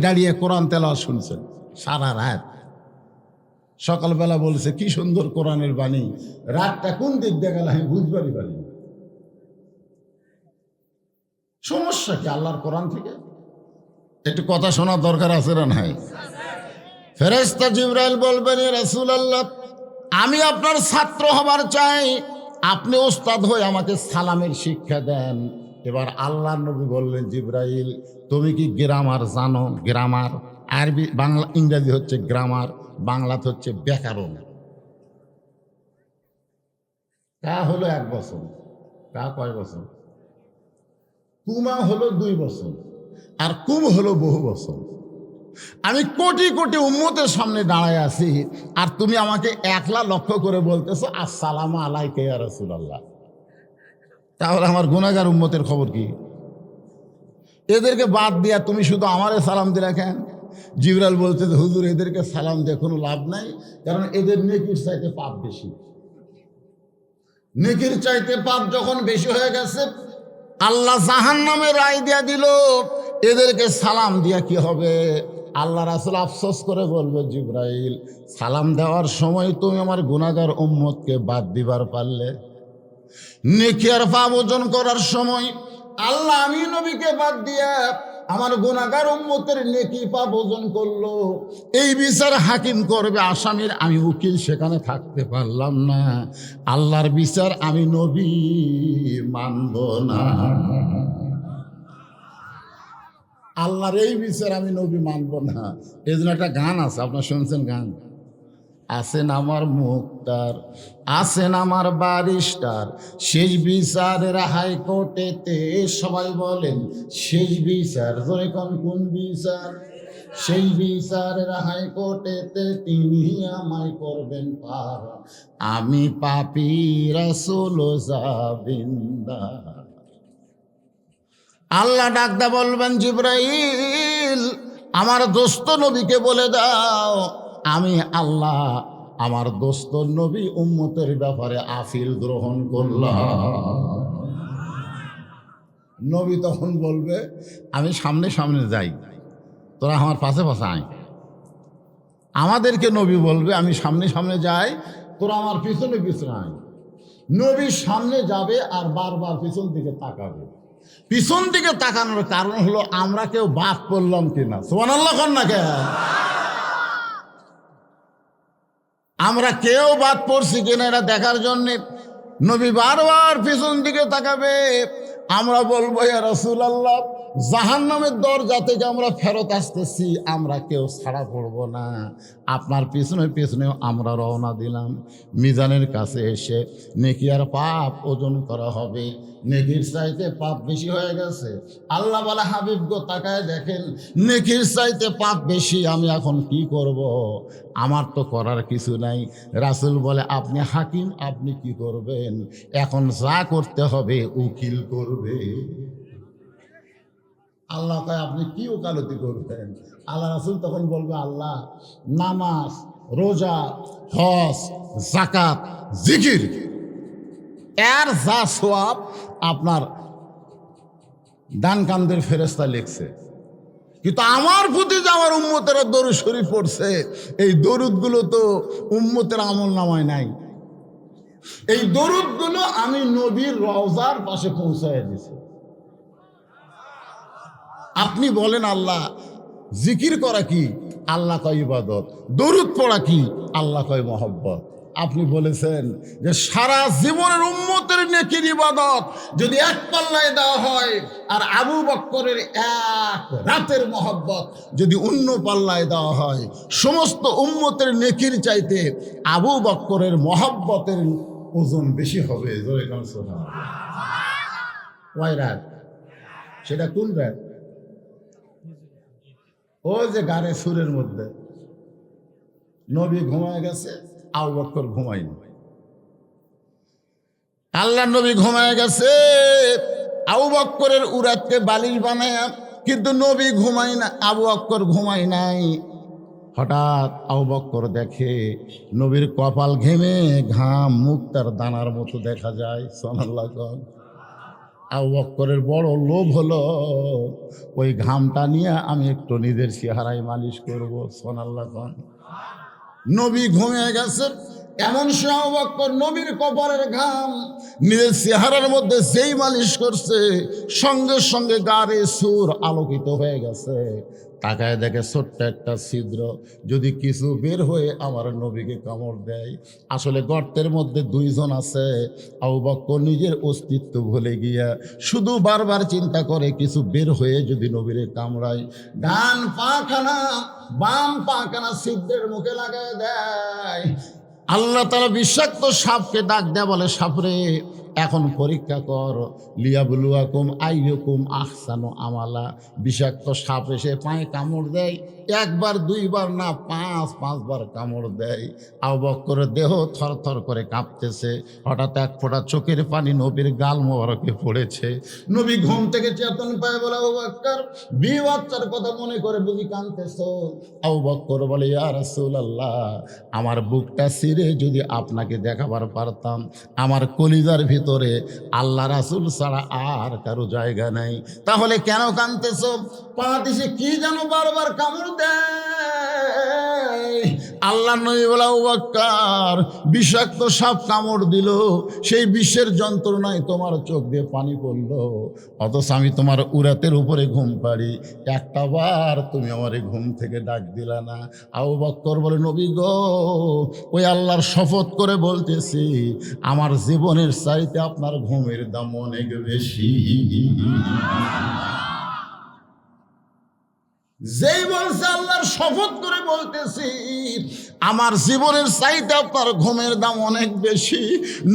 দাঁড়িয়ে কোরআন তেলাওয়াত শুনছেন সারা রাত। সকালবেলা বলছে কি সুন্দর কোরআনের বাণী, রাতটা কোন দিক দিয়ে গেল আমি বুঝবারই পারি। সমস্যা কি আল্লাহর কোরআন থেকে? একটু কথা শোনার দরকার আছে না নাই? ফেরেশতা জিবরাইল বলবেন, ইয়া রাসূলুল্লাহ, আমি আপনার ছাত্র হবার চাই, আপনি ওস্তাদ হয়ে আমাকে সালামের শিক্ষা দেন। এবার আল্লাহর নবী বললেন, জিবরাইল তুমি কি গ্রামার জানো? গ্রামার আরবি বাংলা ইংরেজি হচ্ছে গ্রামার, বাংলাতে হচ্ছে ব্যাকরণ। তা হলো 1 বছর, তা কয় বছর? কুমা হলো 2 বছর, আর কুম হলো বহু বছর। আমি কোটি কোটি উম্মতের সামনে দাঁড়ায় আছি, আর তুমি আমাকে একলা লক্ষ্য করে বলতেছো আসসালামু আলাইকা ইয়া রাসূলুল্লাহ। তাহলে আমার গুনাহগার উম্মতের খবর কি? এদেরকে বাদ দিয়া তুমি শুধু আমারে সালাম দিলা কেন? জিবরাইল বলতে, হুজুর এদেরকে সালাম দিয়ে কোনো লাভ নাই, কারণ এদের নেকির চাইতে পাপ বেশি। নেকির চাইতে পাপ যখন বেশি হয়ে গেছে, আল্লাহ জাহান্নামে রায় দিয়া দিল, এদেরকে সালাম দিয়া কি হবে? আল্লাহ রাসূল আফসোস করে বলবে, জিবরাইল সালাম দেওয়ার সময় তুমি আমার গুনাহগার উম্মতকে বাদ দিবার পারলে, নেকি আর পাপ ওজন করার সময় আল্লাহ আমি নবীকে বাদ দিয়া আমার গুনাহগার উম্মতের নেকি পাপ ওজন করলো। এই বিচার হাকিম করবে আসামির, আমি উকিল সেখানে থাকতে পারলাম না। আল্লাহর বিচার আমি নবী মানব না। আল্লাহর এই বিচার আমি নবী মানব না। এই জন্য একটা গান আছে, আপনার শুনছেন গান? আছেন আমার মুক্তার, আছেন আমার বারিস্টার, শেষ বিচারের হাইকোর্টেতে সবাই বলেন শেষ বিচার, জোরে কোন বিচার? সেই বিচারের হাইকোর্টেতে তিনি আমায় করবেন পার, আমি পাপী রাসূল জাবিন্দার। আল্লাহ ডাকদা বলবেন, জিবরাইল আমার দোস্ত নবীকে বলে দাও, আমি আল্লাহ আমার দোস্ত নবী উম্মতের ব্যাপারে আফিল গ্রহণ করলাম। নবী তখন বলবে, আমি সামনে সামনে যাই, তোরা আমার পাশে পাশে আয়। আমাদেরকে নবী বলবে, আমি সামনে সামনে যাই, তোরা আমার পিছনে পিছনে আয়। নবী সামনে যাবে আর বারবার পিছন দিকে তাকাবে। পিছন দিকে তাকানোর কারণ হলো আমরা কেউ বাদ পড়লাম কিনা। সুবহানাল্লাহ কোন না কে? আমরা কেউ বাদ পড়ছি কিনা এটা দেখার জন্যে নবী বারবার পিছন দিকে তাকাবে। আমরা বলবো, ইয়া রাসূলুল্লাহ জাহান্নামের দরজা থেকে আমরা ফেরত আসতেছি, আমরা কেউ ছাড়া পড়বো না, আপনার পিছনে পিছনেও আমরা রওনা দিলাম। মিজানের কাছে এসে নেকি আর পাপ ওজন করা হবে। নেকির চাইতে পাপ বেশি হয়ে গেছে। আল্লাহ বলে, হাবিব গো তাকায় দেখেন, নেকির চাইতে পাপ বেশি, আমি এখন কি করব? আমার তো করার কিছু নাই। রাসূল বলে, আপনি হাকিম, আপনি কি করবেন? এখন যা করতে হবে উকিল করবে। আল্লাহ কয়, আপনি কি ওকালতি করবেন? আল্লাহ রাসূল তখন বলবে, আল্লাহ নামাজ, রোজা, হজ, যাকাত, জিকির এর যা সওয়াব আপনার দানকান্দের ফেরেশতা লিখছে, কিন্তু আমার প্রতি যে আমার উম্মতেরা দরুদ শরীফ পড়ছে, এই দরুদগুলো তো উম্মতের আমল নামায় নাই। এই দরুদগুলো আমি নবীর রওজার পাশে পৌঁছায় দিছি। আপনি বলেন আল্লাহ জিকির করা কি? আল্লাহ কয় ইবাদত। দরুদ পড়া কি? আল্লাহ কয় মহব্বত। আপনি বলেছেন যে সারা জীবনের উম্মতের নেকির ইবাদত যদি এক পাল্লায় দেওয়া হয়, আর আবু বকরের 1 রাতের মহব্বত যদি অন্য পাল্লায় দেওয়া হয়, সমস্ত উম্মতের নেকির চাইতে আবু বকরের মহব্বতের ওজন বেশি হবে। কয় রাত? সেটা কোন রাত? ও যে গারে সুরের মধ্যে নবী ঘুমায় গেছে, আবু বকর ঘুমায়নি। আল্লাহ নবী ঘুমায় গেছে, আবু বকরের উরাতকে বালিশ বানায়, কিন্তু নবী ঘুমায় না, আবু বকর ঘুমায় নাই। হঠাৎ আবু বকর দেখে নবীর কপাল ঘেমে ঘাম মুক্তার দানার মতো দেখা যায়। সুবহানাল্লাহ। আবু বকরের বড় লোভ হলো ওই ঘামটা নিয়ে আমি একটু নিজের চেহারায় মালিশ করব। সোনাল্লাহ খান নবী ঘুমিয়ে গেছেন, এমন সময় আবু বকর নবীর কপালের ঘাম নিজের চেহারার মধ্যে যেই মালিশ করছে, সঙ্গে সঙ্গে গাড়ে সুর আলোকিত হয়ে গেছে। তাকায় দেখে ছোট্ট একটা ছিদ্র, যদি কিছু বের হয়ে আমার নবীকে কামড় দেয়। আসলে গর্তের মধ্যে দুইজন আছে। আবু বকর নিজের অস্তিত্ব ভুলে গিয়া শুধু বারবার চিন্তা করে কিছু বের হয়ে যদি নবীরে কামড়ায়। ডান পাখানা বাম পাখানা ছিদ্রের মুখে লাগায় দেয়। আল্লাহ তাআলা বিষাক্ত সাপকে ডাক দেয়া বলে, সাপরে এখন পরীক্ষা কর, লিয়াবলুয়াকুম আইয়ুকুম আহসানু আমালা। বিষাক্ত সাপ এসে পায়ে কামড় দেয়, একবার দুইবার না, পাঁচবার কামড় দেয়। আবু বকরের দেহ থরথর করে কাঁপতেছে। হঠাৎ এক ফোঁটা চোখের পানি নবীর গাল মোবারকে পড়েছে। নবী ঘুম থেকে চেতন পায়, বলে আবু বকর, বিয়ে বাচ্চার কথা মনে করে বুঝি কাঁদতেছো? আবু বকর বলে, ইয়া রাসূলুল্লাহ, আমার বুকটা ছিঁড়ে যদি আপনাকে দেখাবার পারতাম। আমার কলিজার ভিতরে আল্লাহ রাসূল ছাড়া আর কারো জায়গা নাই। তাহলে কেন কাঁদতেছো? পা দিছে কি যেন বারবার কামড় দেয়। আল্লাহ নবী বলে, আবু বকর, বিষাক্ত সাপ কামড় দিল, সেই বিষের যন্ত্রণায় তোমার চোখ দিয়ে পানি পড়লো, অথচ আমি তোমার উরাতের উপরে ঘুম পাড়ি, একটা বার তুমি আমার ঘুম থেকে ডাক দিলা না। আবু বকর বলে, নবী গো, ওই আল্লাহর শপথ করে বলতেছি, আমার জীবনের চাইতে আপনার ঘুমের দাম অনেক বেশি। যেই বলছে আল্লাহর শপথ করে বলতেছি, আমার জীবনের চাইতে আপনার ঘুমের দাম অনেক বেশি।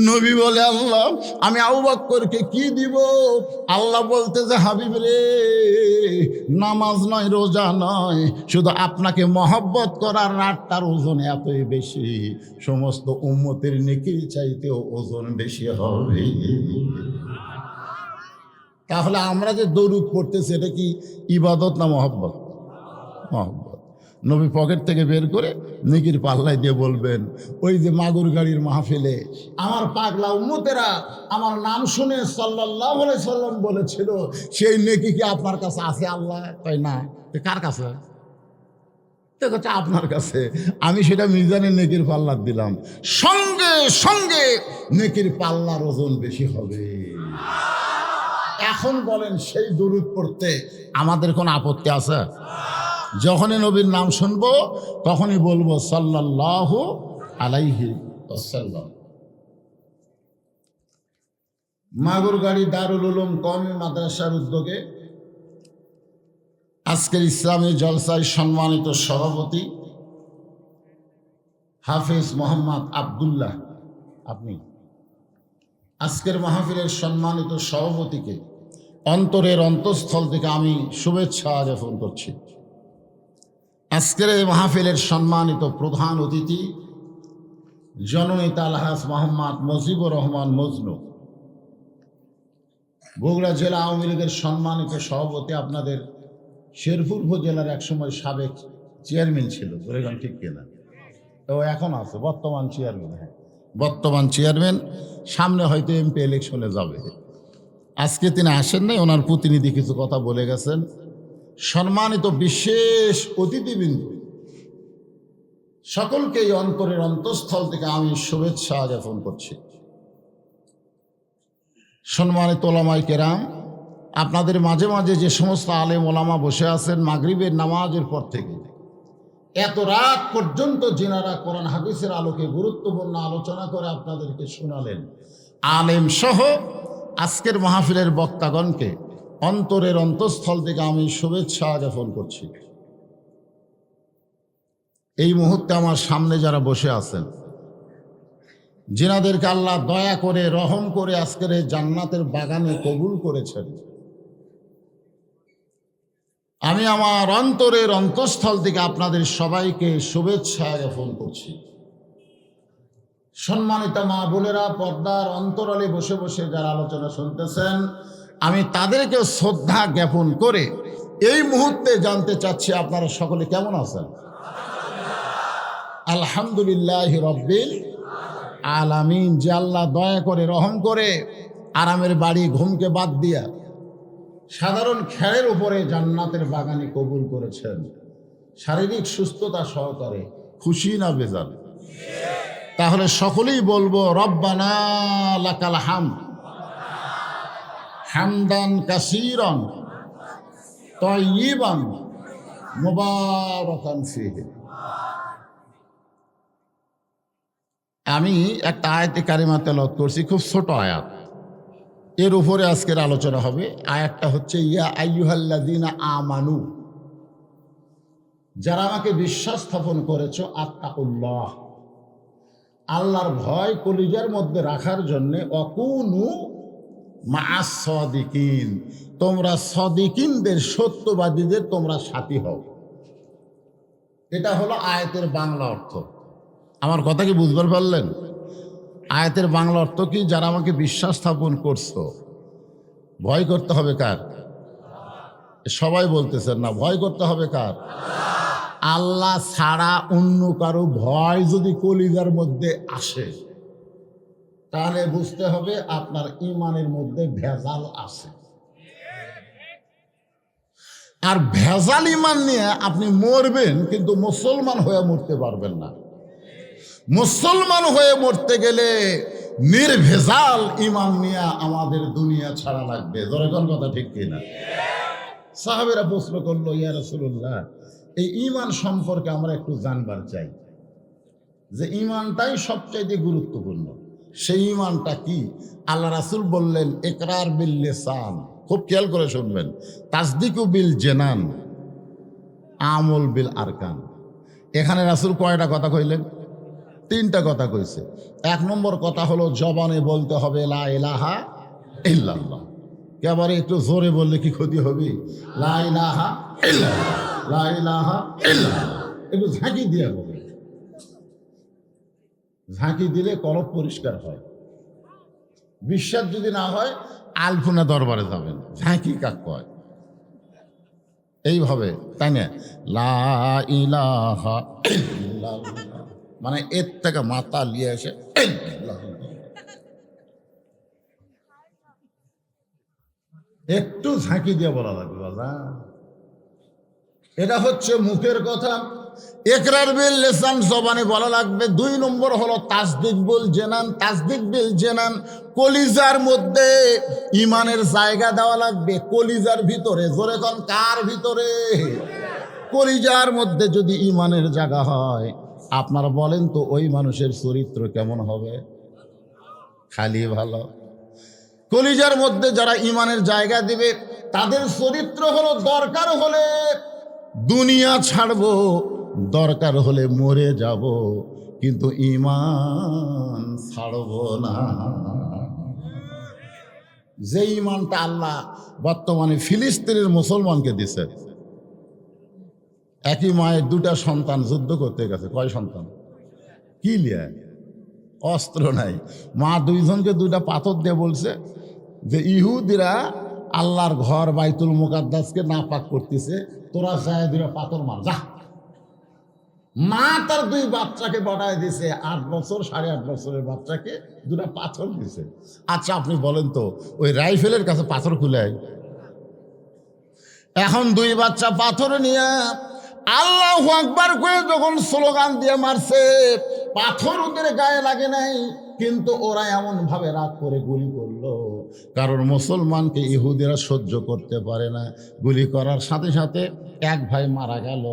নবী বলে, আল্লাহ, আমি আবু বকরকে কি দিব? আল্লাহ বলতেছে, হাবিব রে, নামাজ নয়, রোজা নয়, শুধু আপনাকে মহব্বত করার রাতটার ওজন এতই বেশি, সমস্ত উম্মতের নেকির চাইতেও ওজন বেশি হবে। তাহলে আমরা যে দরুদ পড়তেছি, এটা কি ইবাদত না মহব্বত? মহব্বত। নবী পকেট থেকে বের করে নেকির পাল্লায় দিয়ে বলবেন, ওই যে মাগুর গাড়ির মাহফিলে আমার পাগলা উম্মতেরা আমার নাম শুনে সাল্লাল্লাহু আলাইহি সাল্লাম বলেছিল, সেই নেকি কি আপনার কাছে আছে? আল্লাহ কয় না। কার কাছে? তো আপনার কাছে। আমি সেটা মিজানের নেকির পাল্লা দিলাম, সঙ্গে সঙ্গে নেকির পাল্লার ওজন বেশি হবে। এখন বলেন, সেই দুরূদ পড়তে আমাদের কোনো আপত্তি আছে? যখনই নবীর নাম শুনবো তখনই বলবো সাল্লাল্লাহু আলাইহি ওয়াসাল্লাম। মাগুরগাড়ি দারুল উলুম কওমি মাদ্রাসার উদ্যোগে আজকের ইসলামী জলসায় সম্মানিত সভাপতি হাফেজ মোহাম্মদ আব্দুল্লাহ, আপনি আজকের মাহফিলের সম্মানিত সভাপতিকে অন্তরের অন্তঃস্থল থেকে আমি শুভেচ্ছা জ্ঞাপন করছি। আজকের এই মাহফিলের সম্মানিত প্রধান অতিথি জননেতা আলহাজ মোহাম্মদ মুজিবুর রহমান মজনু, বগুড়া জেলা আওয়ামী লীগের সম্মানিত সভাপতি, আপনাদের শেরপুর উপজেলার একসময় সাবেক চেয়ারম্যান ছিল, বলেন ঠিক কিনা? তো এখন আছে বর্তমান চেয়ারম্যান। হ্যাঁ, বর্তমান চেয়ারম্যান, সামনে হয়তো এমপি ইলেকশনে যাবে। আজকে তিনি আসেন নাই, ওনার প্রতিনিধি কিছু কথা বলে গেছেন। সম্মানিত বিশেষ অতিথিবৃন্দ, সকলকে এই অন্তরের অন্তঃস্থল থেকে আমি শুভেচ্ছা জ্ঞাপন করছি। সম্মানিত ওলামায়ে কেরাম, আপনাদের মাঝে মাঝে যে সমস্ত আলেম ওলামা বসে আছেন, মাগরিবের নামাজের পর থেকে এত রাত পর্যন্ত যিনারা কোরআন হাদিসের আলোকে গুরুত্বপূর্ণ আলোচনা করে আপনাদেরকে শোনালেন, আলেম সহ আজকের মাহফিলের বক্তাগণকে অন্তরের অন্তঃস্থল থেকে আমি শুভেচ্ছা জ্ঞাপন করছি। এই মুহূর্তে আমার সামনে যারা বসে আছেন, যিনাদেরকে আল্লাহ দয়া করে রহম করে আজকের এই জান্নাতের বাগানে কবুল করেছেন, আমি আমার অন্তরের অন্তঃস্থল থেকে আপনাদের সবাইকে শুভেচ্ছা জ্ঞাপন করছি। সম্মানিত মা বোনেরা, পর্দার অন্তরালে বসে বসে যারা আলোচনা শুনতেছেন, আমি তাদেরকে শ্রদ্ধা জ্ঞাপন করে এই মুহূর্তে জানতে চাচ্ছি, আপনারা সকলে কেমন আছেন? আলহামদুলিল্লাহ রব্বিল আলামিন। যে আল্লাহ দয়া করে রহম করে আরামের বাড়ি ঘুমকে বাদ দিয়া সাধারণ খেরের উপরে জান্নাতের বাগানে কবুল করেছেন, শারীরিক সুস্থতা সহকারে, খুশি না বেজার? তাহলে সকলেই বলবো রব্বানা লাকাল হামদ হামদান কাসীরান তাইয়িবান মুবারাকান ফীহি। আমি একটা আয়াতে কারিমা তেলাওয়াত করছি, খুব ছোট আয়াত, এর উপরে আজকের আলোচনা হবে। আয়াতটা হচ্ছে ইয়া আইয়ুহাল্লাযীনা আমানু, যারা আমাকে বিশ্বাস স্থাপন করেছো, আত্তাকুল্লাহ, আল্লাহর ভয় কলিজার মধ্যে রাখার জন্যে, অকুনু মাআস সাদিকিন, তোমরা সাদিকিনদের, সত্যবাদীদের তোমরা সাথী হও। এটা হলো আয়াতের বাংলা অর্থ। আমার কথা কি বুঝবার পারলেন? আয়াতের বাংলা অর্থ কি? যারা আমাকে বিশ্বাস স্থাপন করছো, ভয় করতে হবে কার? সবাই বলতেছেন না, ভয় করতে হবে কার? আল্লাহ ছাড়া অন্য কারো ভয় যদি কলিজার মধ্যে আসে, তাহলে বুঝতে হবে আপনার ঈমানের মধ্যে ভেজাল আছে। আর ভেজাল ঈমান নিয়ে আপনি মরবেন, কিন্তু মুসলমান হয়ে মরতে পারবেন না। মুসলমান হয়ে মরতে গেলে নির্ভেজাল ঈমান নিয়ে আমাদের দুনিয়া ছাড়া লাগবে। জোরের কথা ঠিক কিনা? সাহাবেরা প্রশ্ন করলো, ইয়া রাসূলুল্লাহ, এই ঈমান সম্পর্কে আমরা একটু জানবার চাই, যে ঈমানটাই সবচাইতে গুরুত্বপূর্ণ। সেই ঈমানটা কি? আল্লাহ রাসূল বললেন, ইকরার বিল লিসান, খুব খেয়াল করে শুনবেন, তাসদিকু বিল জানান, আমল বিল আরকান। এখানে রাসূল কয়টা কথা কইলেন? 3টা কথা কইছে। 1 নম্বর কথা হলো জবানে বলতে হবে লা ইলাহা ইল্লাল্লাহ। এবারে একটু জোরে বললে কি ক্ষতি হবে? লা ইলাহা ইল্লাল্লাহ, লা ইলাহা ইল্লাল্লাহ। একটু ঝাঁকি দিয়ে বলে, ঝাঁকি দিলে কলব পরিষ্কার হয়। বিশ্বাস যদি না হয় আলফুনা দরবারে যাবেন, ঝাঁকি কাক কয় এইভাবে, তাই না? লা ইলাহা ইল্লাল্লাহ মানে এর থেকে মাথা নিয়ে এসে একটু ঝাঁকি দিয়ে বলা লাগবে। বাবা, এটা হচ্ছে মুখের কথা। ইকরার বিল লিসান, জবানে বলা লাগবে। 2 নম্বর হলো তাসদিক বিল জানান। তাসদিক বিল জানান, কলিজার মধ্যে ঈমানের জায়গা দেওয়া লাগবে। কলিজার ভিতরে, জোরে কোন কার ভিতরে? কলিজার মধ্যে যদি ঈমানের জায়গা হয়, আপনারা বলেন তো ওই মানুষের চরিত্র কেমন হবে? খালি ভালো। কলিজার মধ্যে যারা ঈমানের জায়গা দিবে, তাদের চরিত্র হলো দরকার হলে দুনিয়া ছাড়বো, দরকার হলে মরে যাব, কিন্তু ঈমান ছাড়বো না। যে ঈমানটা আল্লাহ বর্তমানে ফিলিস্তিনের মুসলমানকে দিছে। একই মায়ের 2টা সন্তান যুদ্ধ করতে গেছে। কয় সন্তান? কি লিয়া? অস্ত্র নাই। মা 2 জনকে 2টা পাথর দিয়ে বলছে যে ইহুদিরা আল্লাহর ঘর বাইতুল মুকাদ্দাসকে নাপাক করতেছে, তোরা যায় 2টা পাথর মার যা। মা তার 2 বাচ্চাকে পাঠায় দিছে, 8 বছর 8.5 বছরের বাচ্চাকে 2টা পাথর দিছে। আচ্ছা আপনি বলেন তো, ওই রাইফেলের কাছে পাথর খুলে, এখন 2 বাচ্চা পাথর নিয়ে আল্লাহু আকবার করে যখন স্লোগান দিয়ে মারছে, পাথর ওদের গায়ে লাগে নাই, কিন্তু ওরা এমন ভাবে রাগ করে গুলি করলো, কারণ মুসলমানকে ইহুদিরা সহ্য করতে পারে না। গুলি করার সাথে সাথে এক ভাই মারা গেল,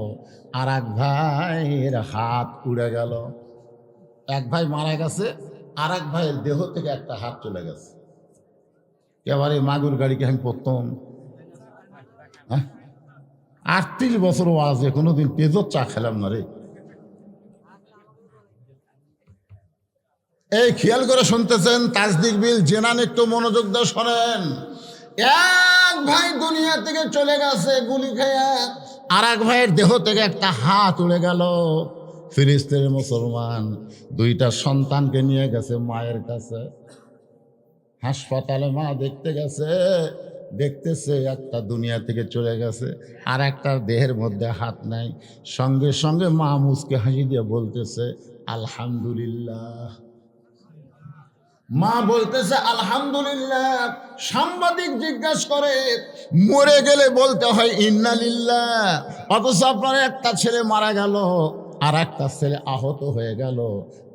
আর এক ভাইয়ের হাত উড়ে গেল। এক ভাই মারা গেছে, আর এক ভাইয়ের দেহ থেকে একটা হাত চলে গেছে। এবারে মাগুর গাড়িকে আমি প্রথম 38 বছর ওয়াজে কোনোদিন পেজর চা খেলাম না রে। এই খেয়াল করে শুনতেছেন, তাসদিক বিল জানান, একটু মনোযোগ দিয়ে শোনেন। এক ভাই দুনিয়া থেকে চলে গেছে গুলি খেয়ে, আর এক ভাইয়ের দেহ থেকে একটা হাত উড়ে গেল। ফিলিস্তিনের মুসলমান 2টা সন্তানকে নিয়ে গেছে মায়ের কাছে। হাসপাতালে মা দেখতে গেছে, দেখতেছে একটা দুনিয়া থেকে চলে গেছে, আর একটা দেহের মধ্যে হাত নাই। সঙ্গে সঙ্গে মা মুচকে হাসি দিয়ে বলতেছে আলহামদুলিল্লাহ। মা বলতেছে আলহামদুলিল্লাহ। সাংবাদিক জিজ্ঞাসা করে মরে গেলে বলতে হয় ইন্না লিল্লাহ, অথচ আপনার একটা ছেলে মারা গেল আর একটা ছেলে আহত হয়ে গেল,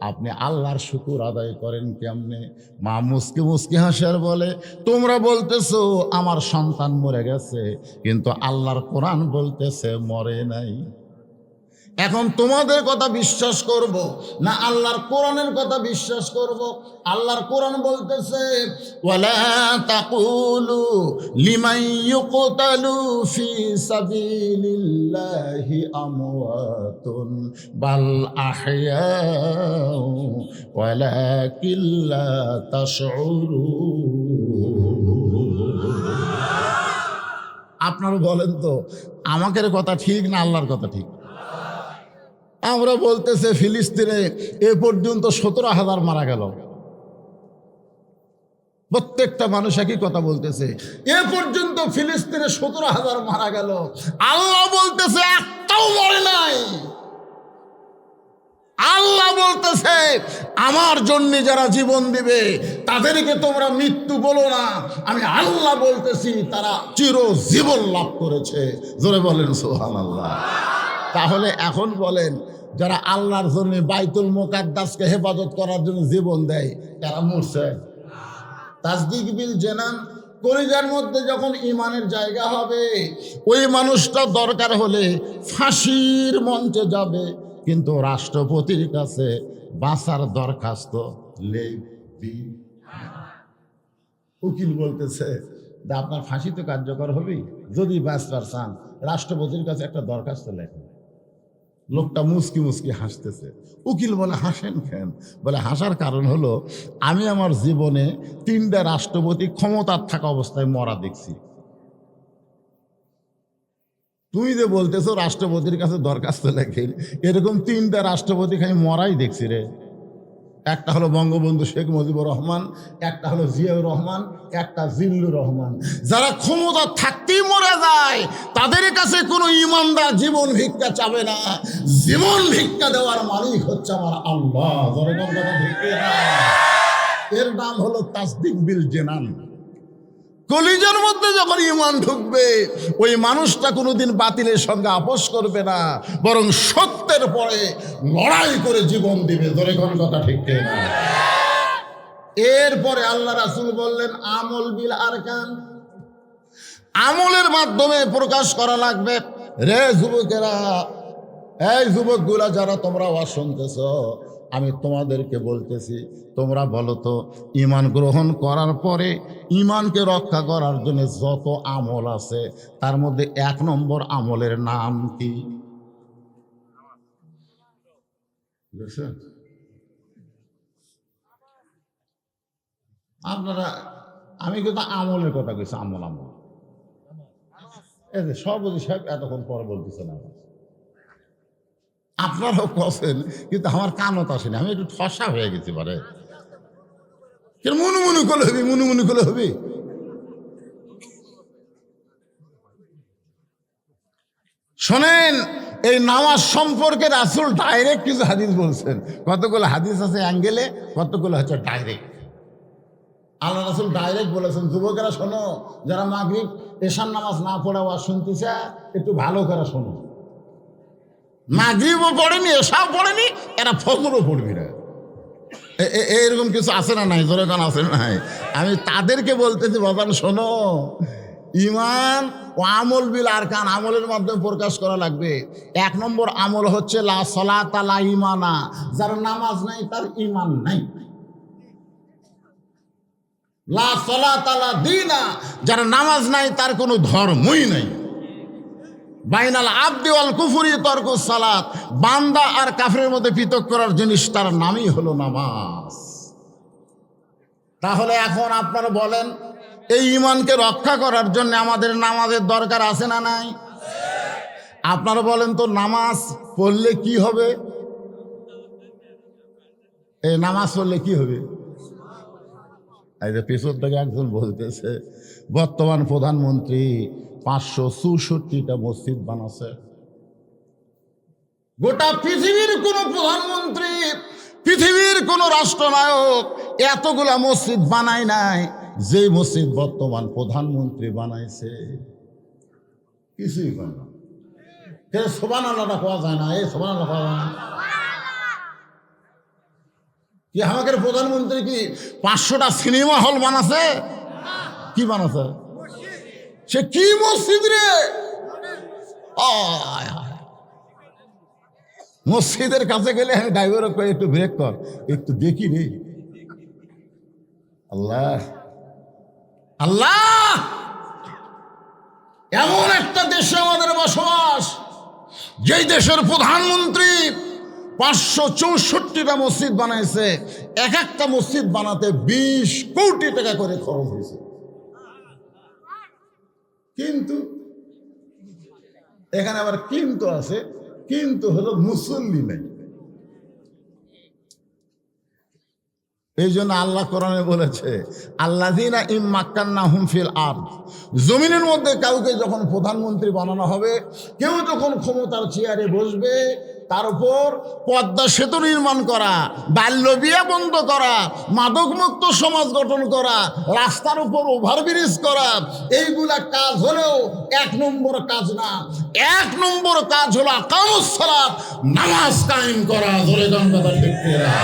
আপনি আল্লাহর শুকুর আদায় করেন কেমনে? মা মুসকি মুসকি হাসার বলে তোমরা বলতেছো আমার সন্তান মরে গেছে, কিন্তু আল্লাহর কোরআন বলতেছে মরে নাই। এখন তোমাদের কথা বিশ্বাস করব না আল্লাহর কোরআনের কথা বিশ্বাস করব? আল্লাহর কোরআন বলতেছে ওয়ালা তাকুলু লিমান ইউকতালু ফি সাবিলিল্লাহি আমওয়াতুন বাল আহইয়াউ ওয়ালাকিন লা তাশউরুন। আপনারা বলেন তো আমাদের কথা ঠিক না আল্লাহর কথা ঠিক? আমরা বলতেছে ফিলিস্তিনে এ পর্যন্ত 17,000 মারা গেল। প্রত্যেকটা মানুষ একই কথা বলতেছে, এ পর্যন্ত ফিলিস্তিনে 17,000 মারা গেল। আল্লাহ বলতেছে একটাও মরে নাই। আল্লাহ বলতেছে আমার জন্য যারা জীবন দিবে তাদেরকে তোমরা মৃত্যু বলো না, আমি আল্লাহ বলতেছি তারা চিরজীবন লাভ করেছে। জোরে বলেন সুবহানাল্লাহ। তাহলে এখন বলেন যারা আল্লাহর জন্য বাইতুল মুকাদ্দাসকে হেফাজত করার জন্য জীবন দেয় তারা মরছে? তাসদিক বিল জানান, কলিজার মধ্যে যখন ইমানের জায়গা হবে ওই মানুষটা দরকার হলে ফাঁসির মঞ্চে যাবে, কিন্তু রাষ্ট্রপতির কাছে বাঁচার দরখাস্ত লিখবি। উকিল বলতেছে আপনার ফাঁসি তো কার্যকর হবেই, যদি বাঁচবার চান রাষ্ট্রপতির কাছে একটা দরখাস্ত লেখেন। লোকটা মুসকি মুসকি হাসতেছে। উকিল বলে হাসেন কেন? বলে হাসার কারণ হলো আমি আমার জীবনে 3টা রাষ্ট্রপতি ক্ষমতার থাকা অবস্থায় মরা দেখছি। তুমি যে বলতেছো রাষ্ট্রপতির কাছে দরখাস্ত লেখেন, এরকম 3টা রাষ্ট্রপতি খালি মরাই দেখছি রে। একটা হলো বঙ্গবন্ধু শেখ মুজিবুর রহমান, একটা হলো জিয়াউর রহমান, একটা জিল্লুর রহমান। যারা ক্ষমতা থাকতেই মরে যায় তাদের কাছে কোনো ইমানদার জীবন ভিক্ষা চাবে না। জীবন ভিক্ষা দেওয়ার মালিক হচ্ছে আমার আল্লাহ। এর নাম হলো তাসদিক বিল জানান। কলিজার মধ্যে যখন ঈমান ঢুকবে ওই মানুষটা কোনোদিন বাতিলের সঙ্গে আপোষ করবে না, বরং সত্যের পরে লড়াই করে জীবন দিবে। ধরে কোন কথা ঠিক না? এরপরে আল্লাহ রাসূল বললেন আমল বিল আরকান, আমলের মাধ্যমে প্রকাশ করা লাগবে। রে যুবকেরা, এই যুবকগুলা যারা তোমরা ওয়াজ শুনতেছ, আমি তোমাদেরকে বলতেছি তোমরা বলো তো ঈমান গ্রহণ করার পরে ঈমানকে রক্ষা করার জন্য যত আমল আছে তার মধ্যে 1 নম্বর আমলের নাম কি? আপনারা, আমি কিন্তু আমলের কথা কইছি, আমল আমল। এই যে সভাপতি সাহেব এতক্ষণ পর বলতেছে না, আপনারাও কছেন কিন্তু আমার কানত আসেনি, আমি একটু ঠসা হয়ে গেছি পারে। মনু করলে হবি, মনু করলে হবি। শোনেন, এই নামাজ সম্পর্কে রাসূল ডাইরেক্ট কিছু হাদিস বলছেন। কতগুলো হাদিস আছে অ্যাঙ্গেলে, কতগুলো হচ্ছে ডাইরেক্ট। আল্লাহ রাসূল ডাইরেক্ট বলেছেন যুবকেরা শোনো, যারা মাগরিব এশার নামাজ না পড়া ওয়াজ শুনতেছে একটু ভালো করে শোনো। মাগরিবও পড়েনি, এশাও পড়েনি, এরা ফজরও পড়বি না। এরকম কিছু আছে না নাই? জোরে গান আছে না নাই? আমি তাদেরকে বলতেছি বাবান শোনো, ঈমান ও আমল বিল আরকান, আমলের মাধ্যমে প্রকাশ করা লাগবে। 1 নম্বর আমল হচ্ছে লা সালাতা লা ঈমানা, যার নামাজ নাই তার ঈমান নাই। লা সালাতা লা দীনা, যার নামাজ নাই তার কোনো ধর্মই নাই। বাইনাল আবদি ওয়াল কুফরি তরকুস সালাত, বান্দা আর কাফেরের মধ্যে পৃথক করার জিনিস তার নামই হলো নামাজ। তাহলে এখন আপনারা বলেন এই ঈমানকে রক্ষা করার জন্য আমাদের নামাজের দরকার আছে না নাই? আপনারা বলেন তো নামাজ পড়লে কি হবে? এই নামাজ পড়লে কি হবে? এই যে পেছন থেকে একজন বলতেছে বর্তমান প্রধানমন্ত্রী 564টা মসজিদ বানাচ্ছে। গোটা পৃথিবীর কোন প্রধানমন্ত্রী, পৃথিবীর কোন রাষ্ট্রনায়ক এতগুলা মসজিদ বানায় নাই যে মসজিদ বর্তমান প্রধানমন্ত্রী বানাইছে। কিছুই করে না। সুবহানাল্লাহটা পাওয়া যায় না, এই সুবহানাল্লাহ পাওয়া যায় না। কি আমাদের প্রধানমন্ত্রী কি 500টা সিনেমা হল বানাছে? কি বানাছে? সে কি মসজিদ রে? মসজিদের কাছে গেলে আমি ড্রাইভার করে একটু ব্রেক কর, একটু দেখি রে। আল্লাহ আল্লাহ, এমন একটা দেশে আমাদের বসবাস, যেই দেশের প্রধানমন্ত্রী 564টা মসজিদ বানাইছে। এক একটা মসজিদ বানাতে 20 কোটি টাকা করে খরচ হয়েছে। কিন্তু এখানে আবার কিন্তু আছে, কিন্তু হলো মুসল্লি নাই। এই জন্য আল্লাহ কোরআনে বলেছে, আল্লাযীনা ইম্মাক্কান্নাহুম ফিল আরদ, জমিনের মধ্যে কাউকে যখন প্রধানমন্ত্রী বানানো হবে, কেউ যখন ক্ষমতার চেয়ারে বসবে, তার উপর পদ্মা সেতু নির্মাণ করা, বাল্য বিয়ে বন্ধ করা, মাদকমুক্ত সমাজ গঠন করা, রাস্তার উপর ওভারব্রিজ করা, এইগুলা কাজ হলেও 1 নম্বর কাজ না। 1 নম্বর কাজ হলো আকামুস সালাত, নামাজ কায়েম করা। জোরে গান কথা ঠিক না?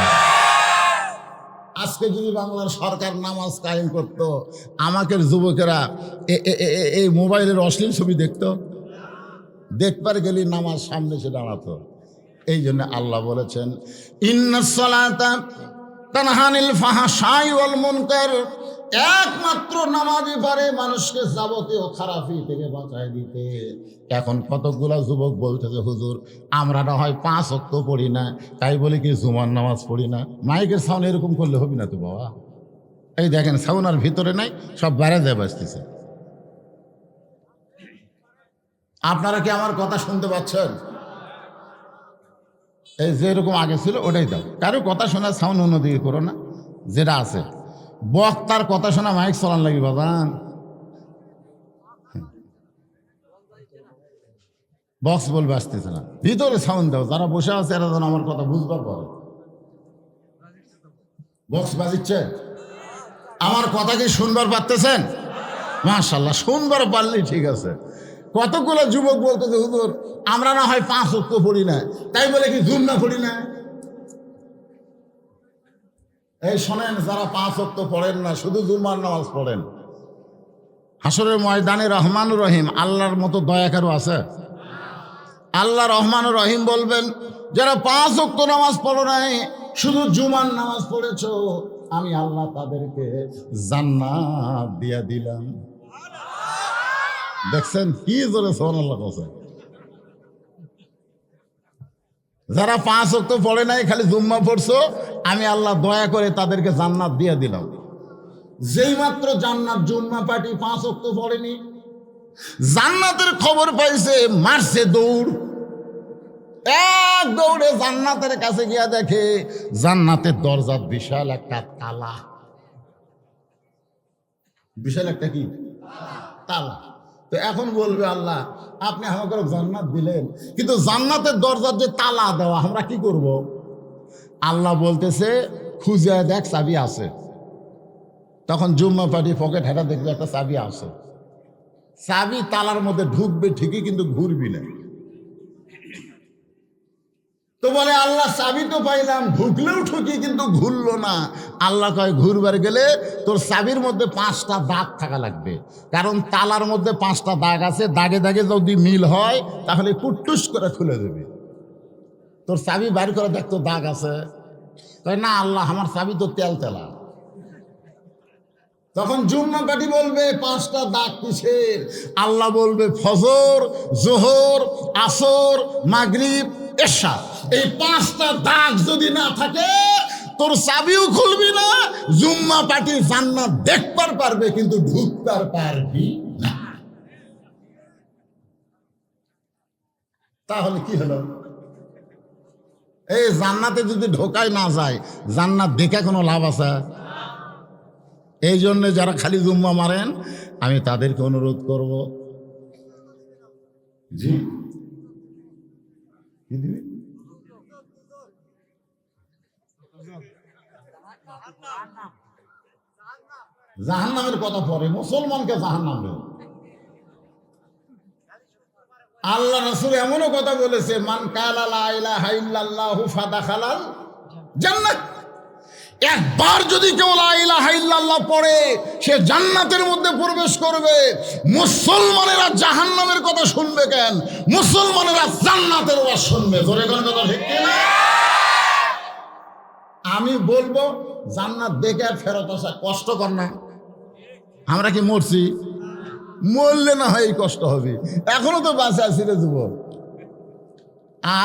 আজকে যদি বাংলার সরকার নামাজ কায়েম করতো, আমাদের যুবকেরা এই মোবাইলের অশ্লীল ছবি দেখতো, দেখবার গেলে নামাজ সামনে এসে দাঁড়াতো। এই জন্য আল্লাহ বলেছেন, ইন্নাস সালাতা তানহা আনিল ফাহশাই ওয়াল মুনকার, একমাত্র নামাজই পারে মানুষকে যাবতীয় খারাপি থেকে বাঁচায় দিতে। এখন কতগুলা যুবক বলতেছে, হুজুর আমরা না হয় 5 ওয়াক্ত পড়ি না, তাই বলে কি জুমার নামাজ পড়ি না। মাইকের সাউন্ড এরকম করলে হবে না তো বাবা। এই দেখেন সাউন্ড আর ভিতরে নাই, সব বাইরে যায় বাজতেছে। আপনারা কি আমার কথা শুনতে পাচ্ছেন? এই যেরকম আগে ছিল ওটাই দাও। কারো কথা শোনার সাউন্ড অন্যদিকে করো না, যেটা আছে। বক্তার কথা শোনা মাইক চলান লাগি বাবান, বক্স বলবে আসতেছে না, ভিতরে সাউন্ড দাও। যারা বসে আছে এরা যেন আমার কথা বুঝবার পরে। বক্স বাজিচ্ছে, আমার কথা কি শুনবার পারতেছেন? মাশাআল্লাহ, শুনবার পারলেই ঠিক আছে। কতগুলো যুবক বলতো যে হুজুর আমরা না হয় 5 ওয়াক্ত পড়ি না, তাই বলে কি জুম না পড়ি না। এই শোনেন, যারা 5 ওয়াক্ত পড়েন না, শুধু জুমার নামাজ পড়েন, হাসরের ময়দানে রহমানুর রহিম আল্লাহর মতো দয়া কারো আছে? আল্লাহ রহমানুর রহিম বলবেন, যারা 5 ওয়াক্ত নামাজ পড়ো নাই, শুধু জুমার নামাজ পড়েছো, আমি আল্লাহ তাদেরকে জান্নাত দিয়া দিলাম। দেখছেন কি জোরে সুবহানাল্লাহ বলেন। যারা 5 ওয়াক্ত পড়ে নাই, খালি জুম্মা পড়ছো, আমি আল্লাহ দয়া করে তাদেরকে জান্নাত দিয়ে দিলাম। যেই মাত্র জান্নাত জুম্মা পার্টি 5 ওয়াক্ত পড়েনি, জান্নাতের খবর পাইছে, মারছে দৌড়। এক দৌড়ে জান্নাতের কাছে গিয়া দেখে জান্নাতের দরজার বিশাল একটা তালা। বিশাল একটা কি তালা। তো এখন বলবে, আল্লাহ আপনি আমাকে জান্নাত দিলেন, কিন্তু জান্নাতের দরজার যে তালা দেওয়া, আমরা কি করব? আল্লাহ বলতেছে, খুঁজে দেখ চাবি আছে। তখন জুম্মা পার্টি পকেট হাঁটা দেখবে একটা চাবি আছে। চাবি তালার মধ্যে ঢুকবে ঠিকই, কিন্তু ঘুরবি না। তো বলে, আল্লাহ চাবি তো পাইলাম, ঢুকলেও ঠুকি, কিন্তু ঘুরলো না। আল্লাহ কয়, ঘুরবার গেলে তোর চাবির মধ্যে 5টা দাগ থাকা লাগবে, কারণ তালার মধ্যে 5টা দাগ আছে। দাগে দাগে যদি মিল হয় তাহলে কুট্টুস করে খুলে দেবে। তোর চাবি বাইর করে দেখতো দাগ আছে। কয়, না আল্লাহ আমার চাবি তো তেল তেলা। তখন জুম্মা পার্টি বলবে, 5টা দাগ কিসের? আল্লাহ বলবে, ফজর, জোহর, আসর, মাগরিব, এশা, এই 5টা দাগ যদি না থাকে তোর চাবিও খুলবি না, জুম্মা পার্টি জান্নাত দেখবার পারবে, কিন্তু ঢুকবার পারবি না। তাহলে কি হলো? এই জান্নাতে যদি ঢোকায় না যায়, জান্নাত দেখে কোনো লাভ আছে? এই জন্য যারা খালি জুম্মা মারেন, আমি তাদেরকে অনুরোধ করব, জি জাহান্নামের কথা পরে, মুসলমানকে জাহান্নাম দেবে। আল্লাহ রাসূল এমনও কথা বলেছে, মান কালা লা ইলাহা ইল্লাল্লাহু ফাদাখালাল জান্নাত। একবার যদি কেউ লা ইলাহা ইল্লাল্লাহ পড়ে, সে জান্নাতের মধ্যে প্রবেশ করবে। মুসলমানেরা জাহান্নামের কথা শুনবে কেন? মুসলমানেরা জান্নাতের ওয়াজ শুনবে। জোরে কোন কথা ঠিক কিনা? আমি বলবো জান্নাত দেখে ফেরত আসা কষ্টকর না। আমরা কি মরছি? মরলে না হয় এই কষ্ট হবে, এখনো তো বাঁচে আছি রে যুবক।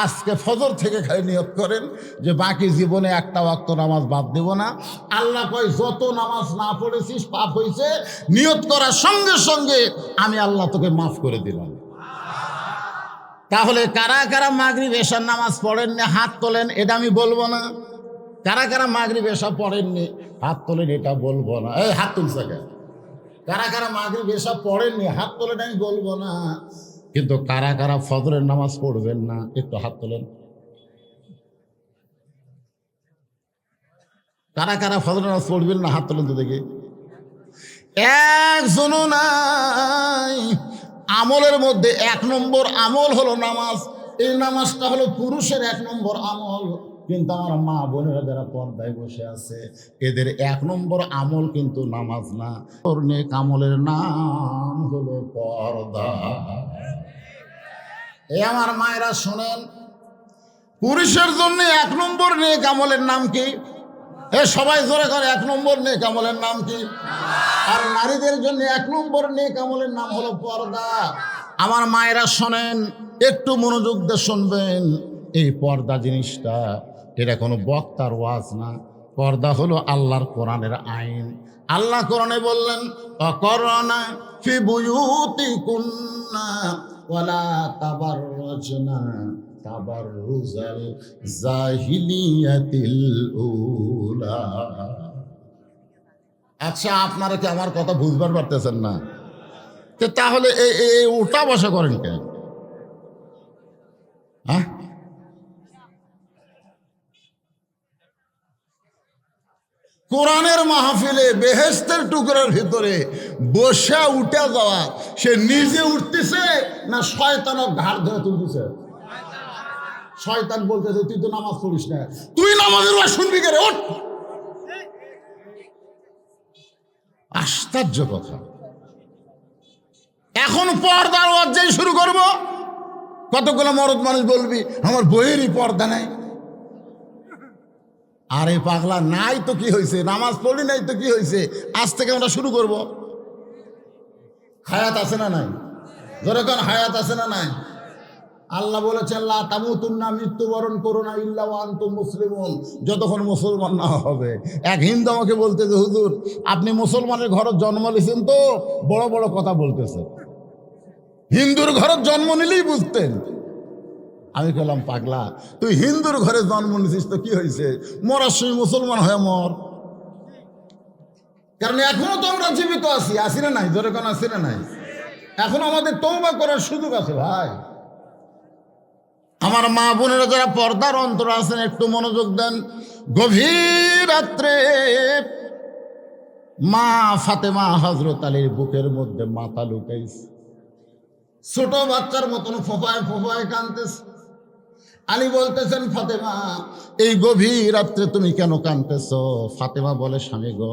আজকে ফজর থেকে খালি নিয়ত করেন যে বাকি জীবনে একটা ওয়াক্ত নামাজ বাদ দেব না। আল্লাহ কয় যত নামাজ না পড়েছিস পাপ হয়েছে, নিয়ত করার সঙ্গে সঙ্গে আমি আল্লাহ তোকে মাফ করে দিলাম। তাহলে কারা কারা মাগরিব এশার নামাজ পড়েননি হাত তোলেন, এটা আমি বলবো না। কারা কারা মাগরিব এশা পড়েননি হাত তোলেন, এটা বলবো না। এই হাত তুলছে কেন? কারা কারা মাগরিব এশা পড়েননি হাত তোলেন, আমি বলবো না। কিন্তু কারা কারা ফজরের নামাজ পড়বেন না একটু হাত তোলেন। কারা কারা ফজরের নামাজ পড়বেন না হাত তোলেন তো দেখি। একজনও নাই। আমলের মধ্যে 1 নম্বর আমল হলো নামাজ। এই নামাজটা হলো পুরুষের 1 নম্বর আমল। কিন্তু আমার মা বোনেরা যারা পর্দায় বসে আছে, এদের 1 নম্বর আমল কিন্তু নামাজ না। নেক আমলের নাম হলো পর্দা। এই আমার মায়েরা শোনেন, পুরুষের জন্য 1 নম্বর নেক আমলের নাম কি? এ সবাই জোরে করে 1 নম্বর নেক আমলের নাম কি? আর নারীদের জন্য 1 নম্বর নেক আমলের নাম হলো পর্দা। আমার মায়েরা শোনেন, একটু মনোযোগ দিয়ে শুনবেন। এই পর্দা জিনিসটা এটা কোনো বক্তার ওয়াজ না। পর্দা হলো আল্লাহর কোরআনের আইন। আল্লাহ কোরআনে বললেন, অকরনা ফি বুয়ুতিকুন্না ওয়ালা তাবাররাজনা তাবাররুজাল জাহিলিয়াতিল উলা। আচ্ছা, আপনারা কি আমার কথা বুঝবার পারতেছেন না? তাহলে এই উল্টা বসা করেন কেন? হ্যাঁ, কোরআনের মাহফিলে বেহেশতের টুকরার ভিতরে বসে উঠে যাওয়া, সে নিজে উঠতেছে না শয়তানও ঘাড় ধরে তুলতেছে? শয়তান বলতেছে তুই তো নামাজ পড়িস না, তুই নামাজের ওয়াজ শুনবি কে রে, ওঠ। আশ্চর্য কথা। এখন পর্দার ওয়াজ যেই শুরু করব, কতগুলো মরদ মানুষ বলবি আমার বইয়েরই পর্দা নাই। আরে পাগলা, নাই তো কি হয়েছে? নামাজ পড়লি নাই তো কি হয়েছে? আজ থেকে আমরা শুরু করব। হায়াত আছে না নাই? ধরে কোন হায়াত আছে না নাই? আল্লাহ বলেছেন লা তামুতুন্না, মৃত্যুবরণ করো না ইল্লা ওয়া আনতুম মুসলিমুন, যতক্ষণ মুসলমান না হবে। এক হিন্দু আমাকে বলতেছে, হুজুর আপনি মুসলমানের ঘরে জন্ম নিয়েছেন তো বড় বড় কথা বলতেছে, হিন্দুর ঘরে জন্ম নিলেই বুঝতেন। আমি বললাম পাগলা, তুই হিন্দুর ঘরে জন্ম নিছিস তো কি হয়েছে? মরার সময় মুসলমান হয়ে মর। কারণ এখনো তো আমরা জীবিত আছি, আসি না নাই? ধরে কোন আসি না নাই? এখন আমাদের তওবা করার সুযোগ আছে ভাই। আমার মা বোনেরা যারা পর্দার অন্তর আছেন একটু মনোযোগ দেন। গভীর রাত্রে মা ফাতেমা হযরত আলীর বুকের মধ্যে মাথা লুকাইছে, ছোট বাচ্চার মতন ফোফায় ফোফায় কাঁদতেছে। আলী বলতেছেন, ফাতেমা এই গভীর রাত্রে তুমি কেন কাঁদতেছ? ফাতেমা বলে, স্বামী গো,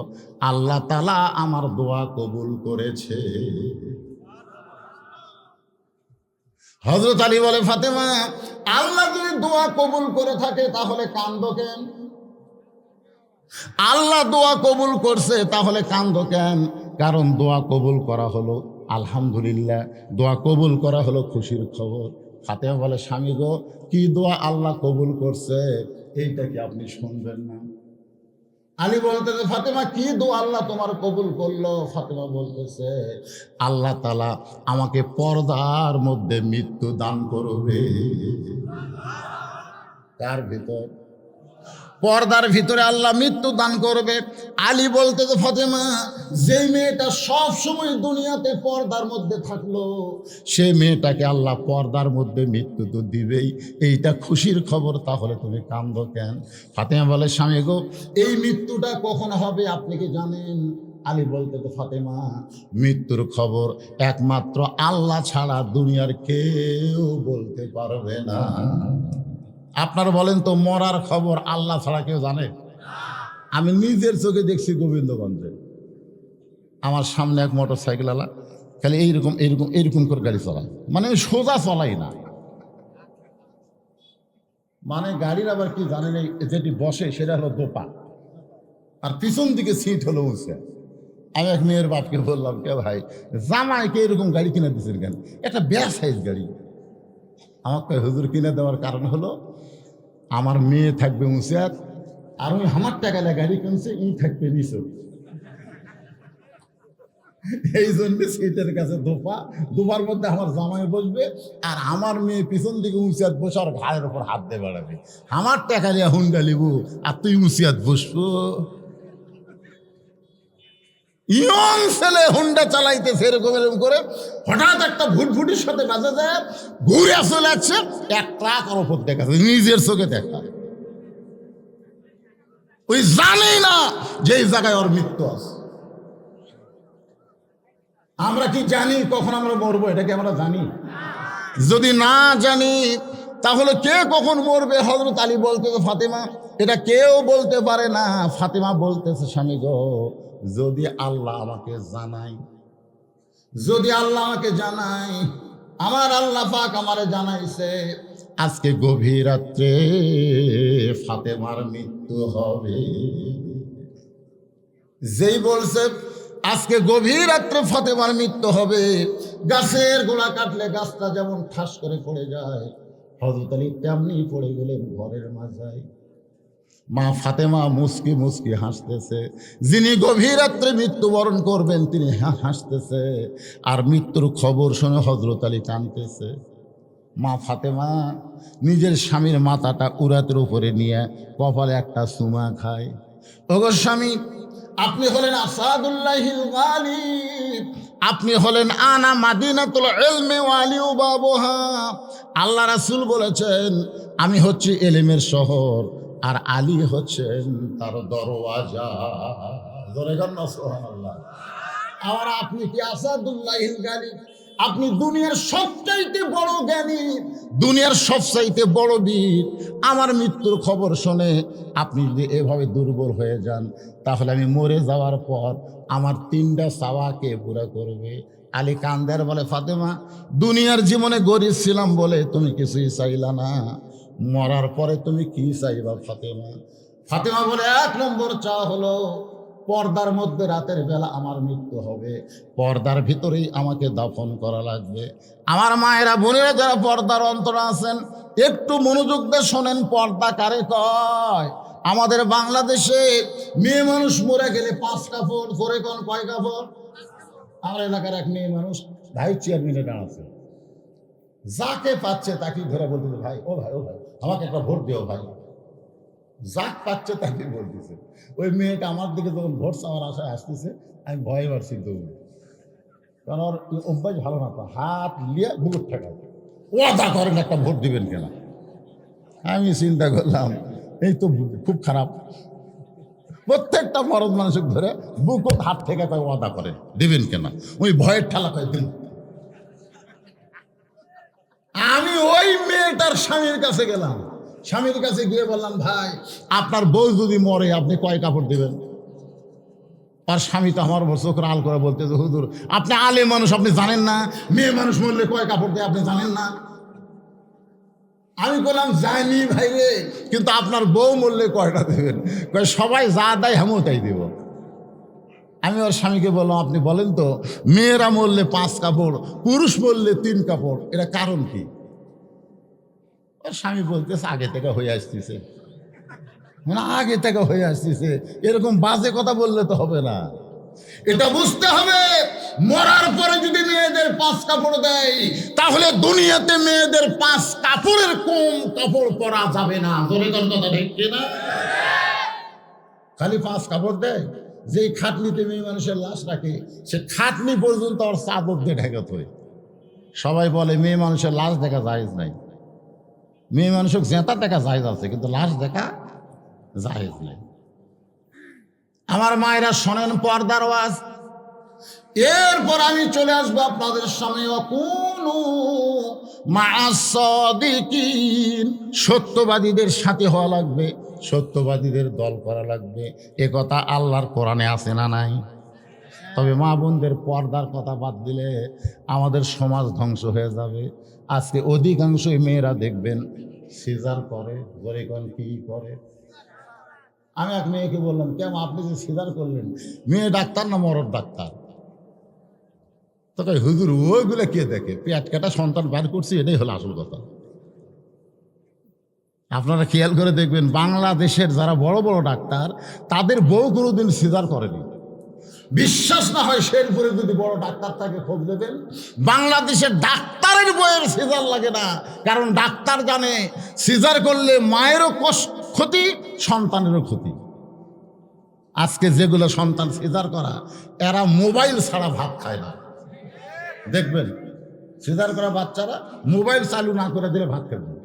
আল্লাহ তাআলা আমার দোয়া কবুল করেছে। হযরত আলী বলে, ফাতেমা আল্লাহ যদি দোয়া কবুল করে থাকে তাহলে কান্দো কেন? আল্লাহ দোয়া কবুল করছে তাহলে কান্দো কেন? কারণ দোয়া কবুল করা হলো আলহামদুলিল্লাহ, দোয়া কবুল করা হলো খুশির খবর। ফাতেমা বলে, স্বামী গো, কি দোয়া আল্লাহ কবুল করছে এইটা কি আপনি শুনবেন না? আলী বলতেছে, ফাতেমা কি দোয়া আল্লাহ তোমার কবুল করলো? ফাতেমা বলতেছে, আল্লাহ তাআলা আমাকে পর্দার মধ্যে মৃত্যু দান করবে। কার ভিতর? পর্দার ভিতরে আল্লাহ মৃত্যু দান করবে। আলী বলতে যে ফাতেমা, যেই মেয়েটা সব সময় দুনিয়াতে পর্দার মধ্যে থাকলো, সেই মেয়েটাকে আল্লাহ পর্দার মধ্যে মৃত্যু তো দিবেই, এইটা খুশির খবর, তাহলে তুমি কান্দো কেন? ফাতেমা বলে, স্বামী গো, এই মৃত্যুটা কখন হবে আপনি কি জানেন? আলী বলতে তো ফাতেমা, মৃত্যুর খবর একমাত্র আল্লাহ ছাড়া দুনিয়ার কেউ বলতে পারবে না। আপনারা বলেন তো, মরার খবর আল্লাহ ছাড়া কেউ জানে? আমি নিজের চোখে দেখছি গোবিন্দগঞ্জে, আমার সামনে এক মোটর সাইকেলওয়ালা খালি এইরকম এইরকম এইরকম করে গাড়ি চালায়, মানে সোজা চলাই না, মানে গাড়ির আবার কি জানেন, যেটি বসে সেটা হলো দোপা, আর পিছন দিকে সিট হলো উঁচে। আমি এক মেয়ের বাপকে বললাম, কে ভাই, জামাইকে এরকম গাড়ি কিনে দিচ্ছেন কেন? একটা বেয়া সাইজ গাড়ি। আমাকে হুজুর কিনে দেওয়ার কারণ হলো, আমার মেয়ে থাকবে উঁচে, আর ওই আমার টাকালে গাড়ি কিনছে, ই থাকবে নিচে, এই জন্য সিটের কাছে দোপা, দোপার মধ্যে আমার জামাই বসবে, আর আমার মেয়ে পিছন দিকে উঁচিয়াত বসে আর ঘাড়ের উপর হাত দিয়ে বেড়াবে। আমার টাকা নিয়ে হুন্ডা লিব, আর তুই উঁচিয়াত বসবো। ইয়ং ছেলে হুন্ডা চালাইতেছে এরকম এরকম করে, হঠাৎ একটা ভুটভুটির সাথে বাজে যায়, ঘুরে চলে যাচ্ছে, এক ট্রাক ওর উপর দেখা যায়, নিজের চোখে দেখা। ওই জানেই না যে এই জায়গায় ওর মৃত্যু আছে। আমরা কি জানি কখন আমরা মরবো? এটা কি আমরা জানি? যদি না জানি তাহলে কে কখন মরবে? হযরত আলী বলতেছে, ফাতেমা, এটা কেউ বলতে পারে না। ফাতেমা বলতেছে, স্বামী গো, যদি আল্লাহ আমাকে জানাই, যদি আল্লাহ আমাকে জানাই, আমার আল্লাহ পাক আমারে জানাইছে আজকে গভীর রাত্রে ফাতেমার মৃত্যু হবে, যেই বলছে আজকে গভীর রাত্রে ফাতেমার মৃত্যু হবে, গাছের গোড়া কাটলে গাছটা যেমন ঠাস করে পড়ে যায়, হযরত আলী তেমনি পড়ে গেলেন ঘরের মাঝায়। মা ফাতেমা মুস্কি মুস্কি হাসতেছে, যিনি গভীর রাত্রে মৃত্যুবরণ করবেন তিনি হাসতেছে, আর মৃত্যুর খবর শুনে হযরত আলী কাঁদতেছে। মা ফাতেমা নিজের স্বামীর মাথাটা উরাতের উপরে নিয়ে কপালে একটা চুমা খায়। ওগো স্বামী, আপনি হলেন আসাদুল্লাহিল গালিব, আপনি হলেন আনা মাদিনাতুল ইলমি ওয়া আলিউ বাবুহা। আল্লাহ রাসূল বলেছেন, আমি হচ্ছি এলেমের শহর, আর আলী হচ্ছেন তার দরওয়াজা। জোরে গান না সুবহানাল্লাহ। আর আপনি কি আসাদুল্লাহিল গালিব? আপনি দুনিয়ার সবচাইতে বড় জ্ঞানী, দুনিয়ার সবচাইতে বড় বীর। আমার মৃত্যুর খবর শুনে আপনি যদি এভাবে দুর্বল হয়ে যান, তাহলে আমি মরে যাওয়ার পর আমার 3টা চাওয়াকে পুরা করবে। আলী কান্দের বলে, ফাতেমা, দুনিয়ার জীবনে গরিব ছিলাম বলে তুমি কিছুই চাইলা না, মরার পরে তুমি কি চাইবা ফাতেমা? ফাতেমা বলে, 1 নম্বর চাওয়া হলো পর্দার মধ্যে রাতের বেলা আমার মৃত্যু হবে, পর্দার ভিতরেই আমাকে দাফন করা লাগবে। আমার মায়েরা বোনেরা যারা পর্দার অন্তরে আছেন, একটু মনোযোগ দিয়ে শোনেন, পর্দা কারে কয়? আমাদের বাংলাদেশে মেয়ে মানুষ মরে গেলে 5 কাপড়, করে কোন কয় কাপড়? আমার এলাকার এক মেয়ে মানুষ ভাই চেয়ারম্যানে দাঁড়াচ্ছে, যাকে পাচ্ছে তাকে ধরে বলতেছে, ভাই ও ভাই ও ভাই আমাকে একটা ভোট দিও ভাই। যাক পাচ্ছে তাকে ভোট দিছে। ওই মেয়েটা আমার দিকে যখন ভোট চাওয়ার আশায় আসতেছে, আমি ভয়ে পারছি দৌড়ে, কারণ ওর অভ্যাস ভালো না, তো হাত লিয়ে বুকুর ঠেকায়, ওয়াদা করেন একটা ভোট দিবেন কেনা। আমি চিন্তা করলাম, এই তো খুব খারাপ। প্রত্যেকটা মরদ মানুষের ধরে বুকুর হাত থেকে কয় ওয়াদা করেন দিবেন কেনা, ওই ভয়ের ঠেলা কয় দিন। আমি ওই মেয়েটার স্বামীর কাছে গেলাম, স্বামীর কাছে গিয়ে বললাম, ভাই আপনার বউ যদি মরে আপনি কয় কাপড় দিবেন? আর স্বামী তো আমার চোখ আল করে বলতেছে, হুজুর আপনি আলে মানুষ, আপনি জানেন না মেয়ে মানুষ মরলে কয় কাপড় দেয়, আপনি জানেন না? আমি বললাম, জানি ভাই রে, কিন্তু আপনার বউ মরলে কয়টা দেবেন? কয় সবাই যা দেয় আমিও তাই দেব। আমি ওর স্বামীকে বললাম, আপনি বলেন তো, মেয়েরা মরলে 5 কাপড়, পুরুষ মরলে 3 কাপড়, এটা কারণ কি? ওর স্বামী বলতেছে, আগে থেকে হয়ে আসতেছে। মানে আগে থেকে হয়ে আসতেছে, এরকম বাজে কথা বললে তো হবে না। এটা বুঝতে হবে, মরার পরে যদি মেয়েদের 5 কাপড় দেয়, তাহলে দুনিয়াতে মেয়েদের 5 কাপড়ের কম কাপড় পরা যাবে না। জোরে কথা ঠিক কিনা? খালি 5 কাপড় দেয়। যেই খাটনিতে মেয়ে মানুষের লাশ রাখে, সে খাটনি পর্যন্ত ওর চাদর দিয়ে ঢেকে থয়। সবাই বলে মেয়ে মানুষের লাশ দেখা জায়েজ নাই। মেয়ে মানুষের জেতা দেখা জায়েজ আছে, কিন্তু লাশ দেখা জায়েজ নাই। আমার মায়েরা শোনেন পর্দার ওয়াজ। এরপর আমি চলে আসবো আপনাদের সামনে, অকুনু মা'আস সাদিকিন, সত্যবাদীদের সাথে হওয়া লাগবে, সত্যবাদীদের দল করা লাগবে। এ কথা আল্লাহর কোরআনে আছে না নাই? তবে মা বোনদের পর্দার কথা বাদ দিলে আমাদের সমাজ ধ্বংস হয়ে যাবে। আজকে অধিকাংশই মেয়েরা দেখবেন সিজার করে। জোরে কোন কি করে? আমি এক মেয়েকে বললাম, কেমন আপনি যে সিজার করলেন, মেয়ে ডাক্তার না মরদ ডাক্তার? তো কই হুজুর ওইগুলো কে দেখে, পেট কাটা সন্তান বার করছি, এটাই হলো আসল কথা। আপনারা খেয়াল করে দেখবেন, বাংলাদেশের যারা বড় বড় ডাক্তার, তাদের বউ কোনোদিন সিজার করেনি। বিশ্বাস না হয় শেরপুরে যদি বড় ডাক্তার থাকে খোঁজ দেবেন, বাংলাদেশের ডাক্তারের বউয়ের সিজার লাগে না। কারণ ডাক্তার জানে সিজার করলে মায়েরও ক্ষতি, সন্তানেরও ক্ষতি। আজকে যেগুলো সন্তান সিজার করা, এরা মোবাইল ছাড়া ভাত খায় না। দেখবেন সিজার করা বাচ্চারা মোবাইল চালু না করে দিলে ভাত খাবে না।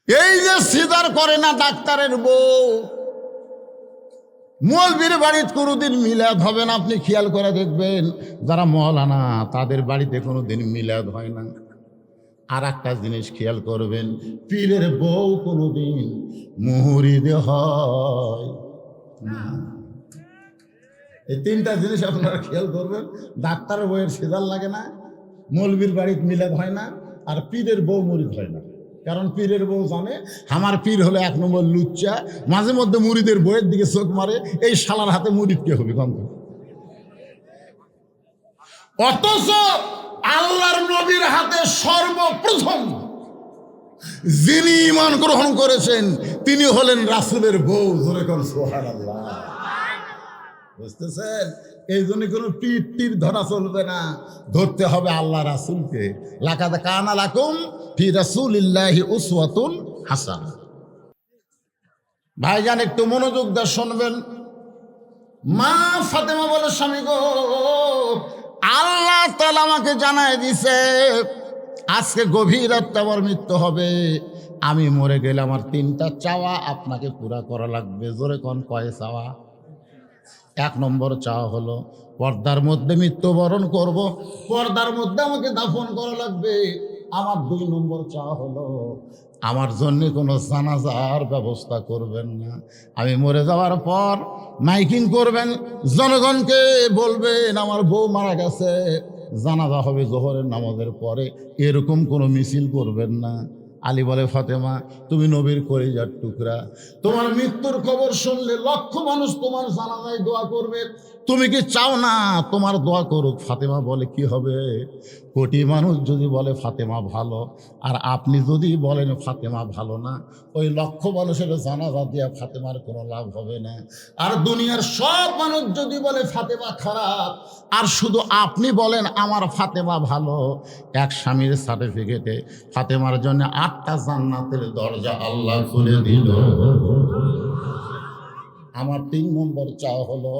এই যে সিজার করে না ডাক্তারের বউ, মৌলবীর বাড়িতে কোনোদিন মিলাদ হবে না। আপনি খেয়াল করে দেখবেন, যারা মৌলানা তাদের বাড়িতে কোনোদিন মিলাদ হয় না। আর একটা জিনিস খেয়াল করবেন, পীরের বউ কোনোদিন মুরিদ হয় না। এই 3টা জিনিস আপনারা খেয়াল করবেন। ডাক্তারের বউয়ের সিজার লাগে না, মৌলবীর বাড়িতে মিলাদ হয় না, আর পীরের বউ মুরিদ হয় না। কারণ পীরের বউ জানে আমার পীর হলো 1 নম্বর লুচ্চা, মাঝে মধ্যে মুরিদের বইয়ের দিকে চোখ মারে, এই শালার হাতে মুরিদ কে হবে গন্ধ। অথচ আল্লাহর নবীর হাতে সর্বপ্রথম যিনি ঈমান গ্রহণ করেছেন, তিনি হলেন রাসূলের বউ। জোরে কোন সুবহানাল্লাহ। বুঝতেছেন? এই জন্য কোনো পীর তীর ধরা চলবে না, ধরতে হবে আল্লাহ রাসূলকে। লাকাদ কানা লাকুম ফি রাসূলিল্লাহি উসওয়াতুন হাসানাহ। ভাইজান একটু মনোযোগ দিয়ে শুনবেন। মা ফাতেমা বলে, স্বামী গো, আল্লাহ তাআলা আমাকে জানায় দিছে আজকে গভীর রাতে আমার মৃত্যু হবে। আমি মরে গেলে আমার 3টা চাওয়া আপনাকে পুরা করা লাগবে। জোরে কোন কয় চাওয়া? 1 নম্বর চাওয়া হলো পর্দার মধ্যে মৃত্যুবরণ করব, পর্দার মধ্যে আমাকে দাফন করা লাগবে। আমার 2 নম্বর চাওয়া হলো আমার জন্য কোনো জানাজার ব্যবস্থা করবেন না। আমি মরে যাওয়ার পর মাইকিং করবেন, জনগণকে বলবেন আমার বউ মারা গেছে, জানাজা হবে জোহরের নামাজের পরে, এরকম কোনো মিছিল করবেন না। আলী বলে, ফাতেমা তুমি নবীর কলিজার টুকরা, তোমার মৃত্যুর খবর শুনলে লক্ষ মানুষ তোমার জানাজায় দোয়া করবে, তুমি কি চাও না তোমার দোয়া করুক? ফাতেমা বলে, কি হবে? কোটি মানুষ যদি বলে ফাতেমা ভালো, আর আপনি যদি বলেন ফাতেমা ভালো না, ওই লক্ষ মানুষের জানাজা দিয়া ফাতেমার কোনো লাভ হবে না। আর দুনিয়ার সব মানুষ যদি বলে ফাতেমা খারাপ, আর শুধু আপনি বলেন আমার ফাতেমা ভালো, এক স্বামীর সার্টিফিকেটে ফাতেমার জন্য 8টা জান্নাতের দরজা আল্লাহ খুলে দিল। আমার 3 নম্বর চাওয়া হলো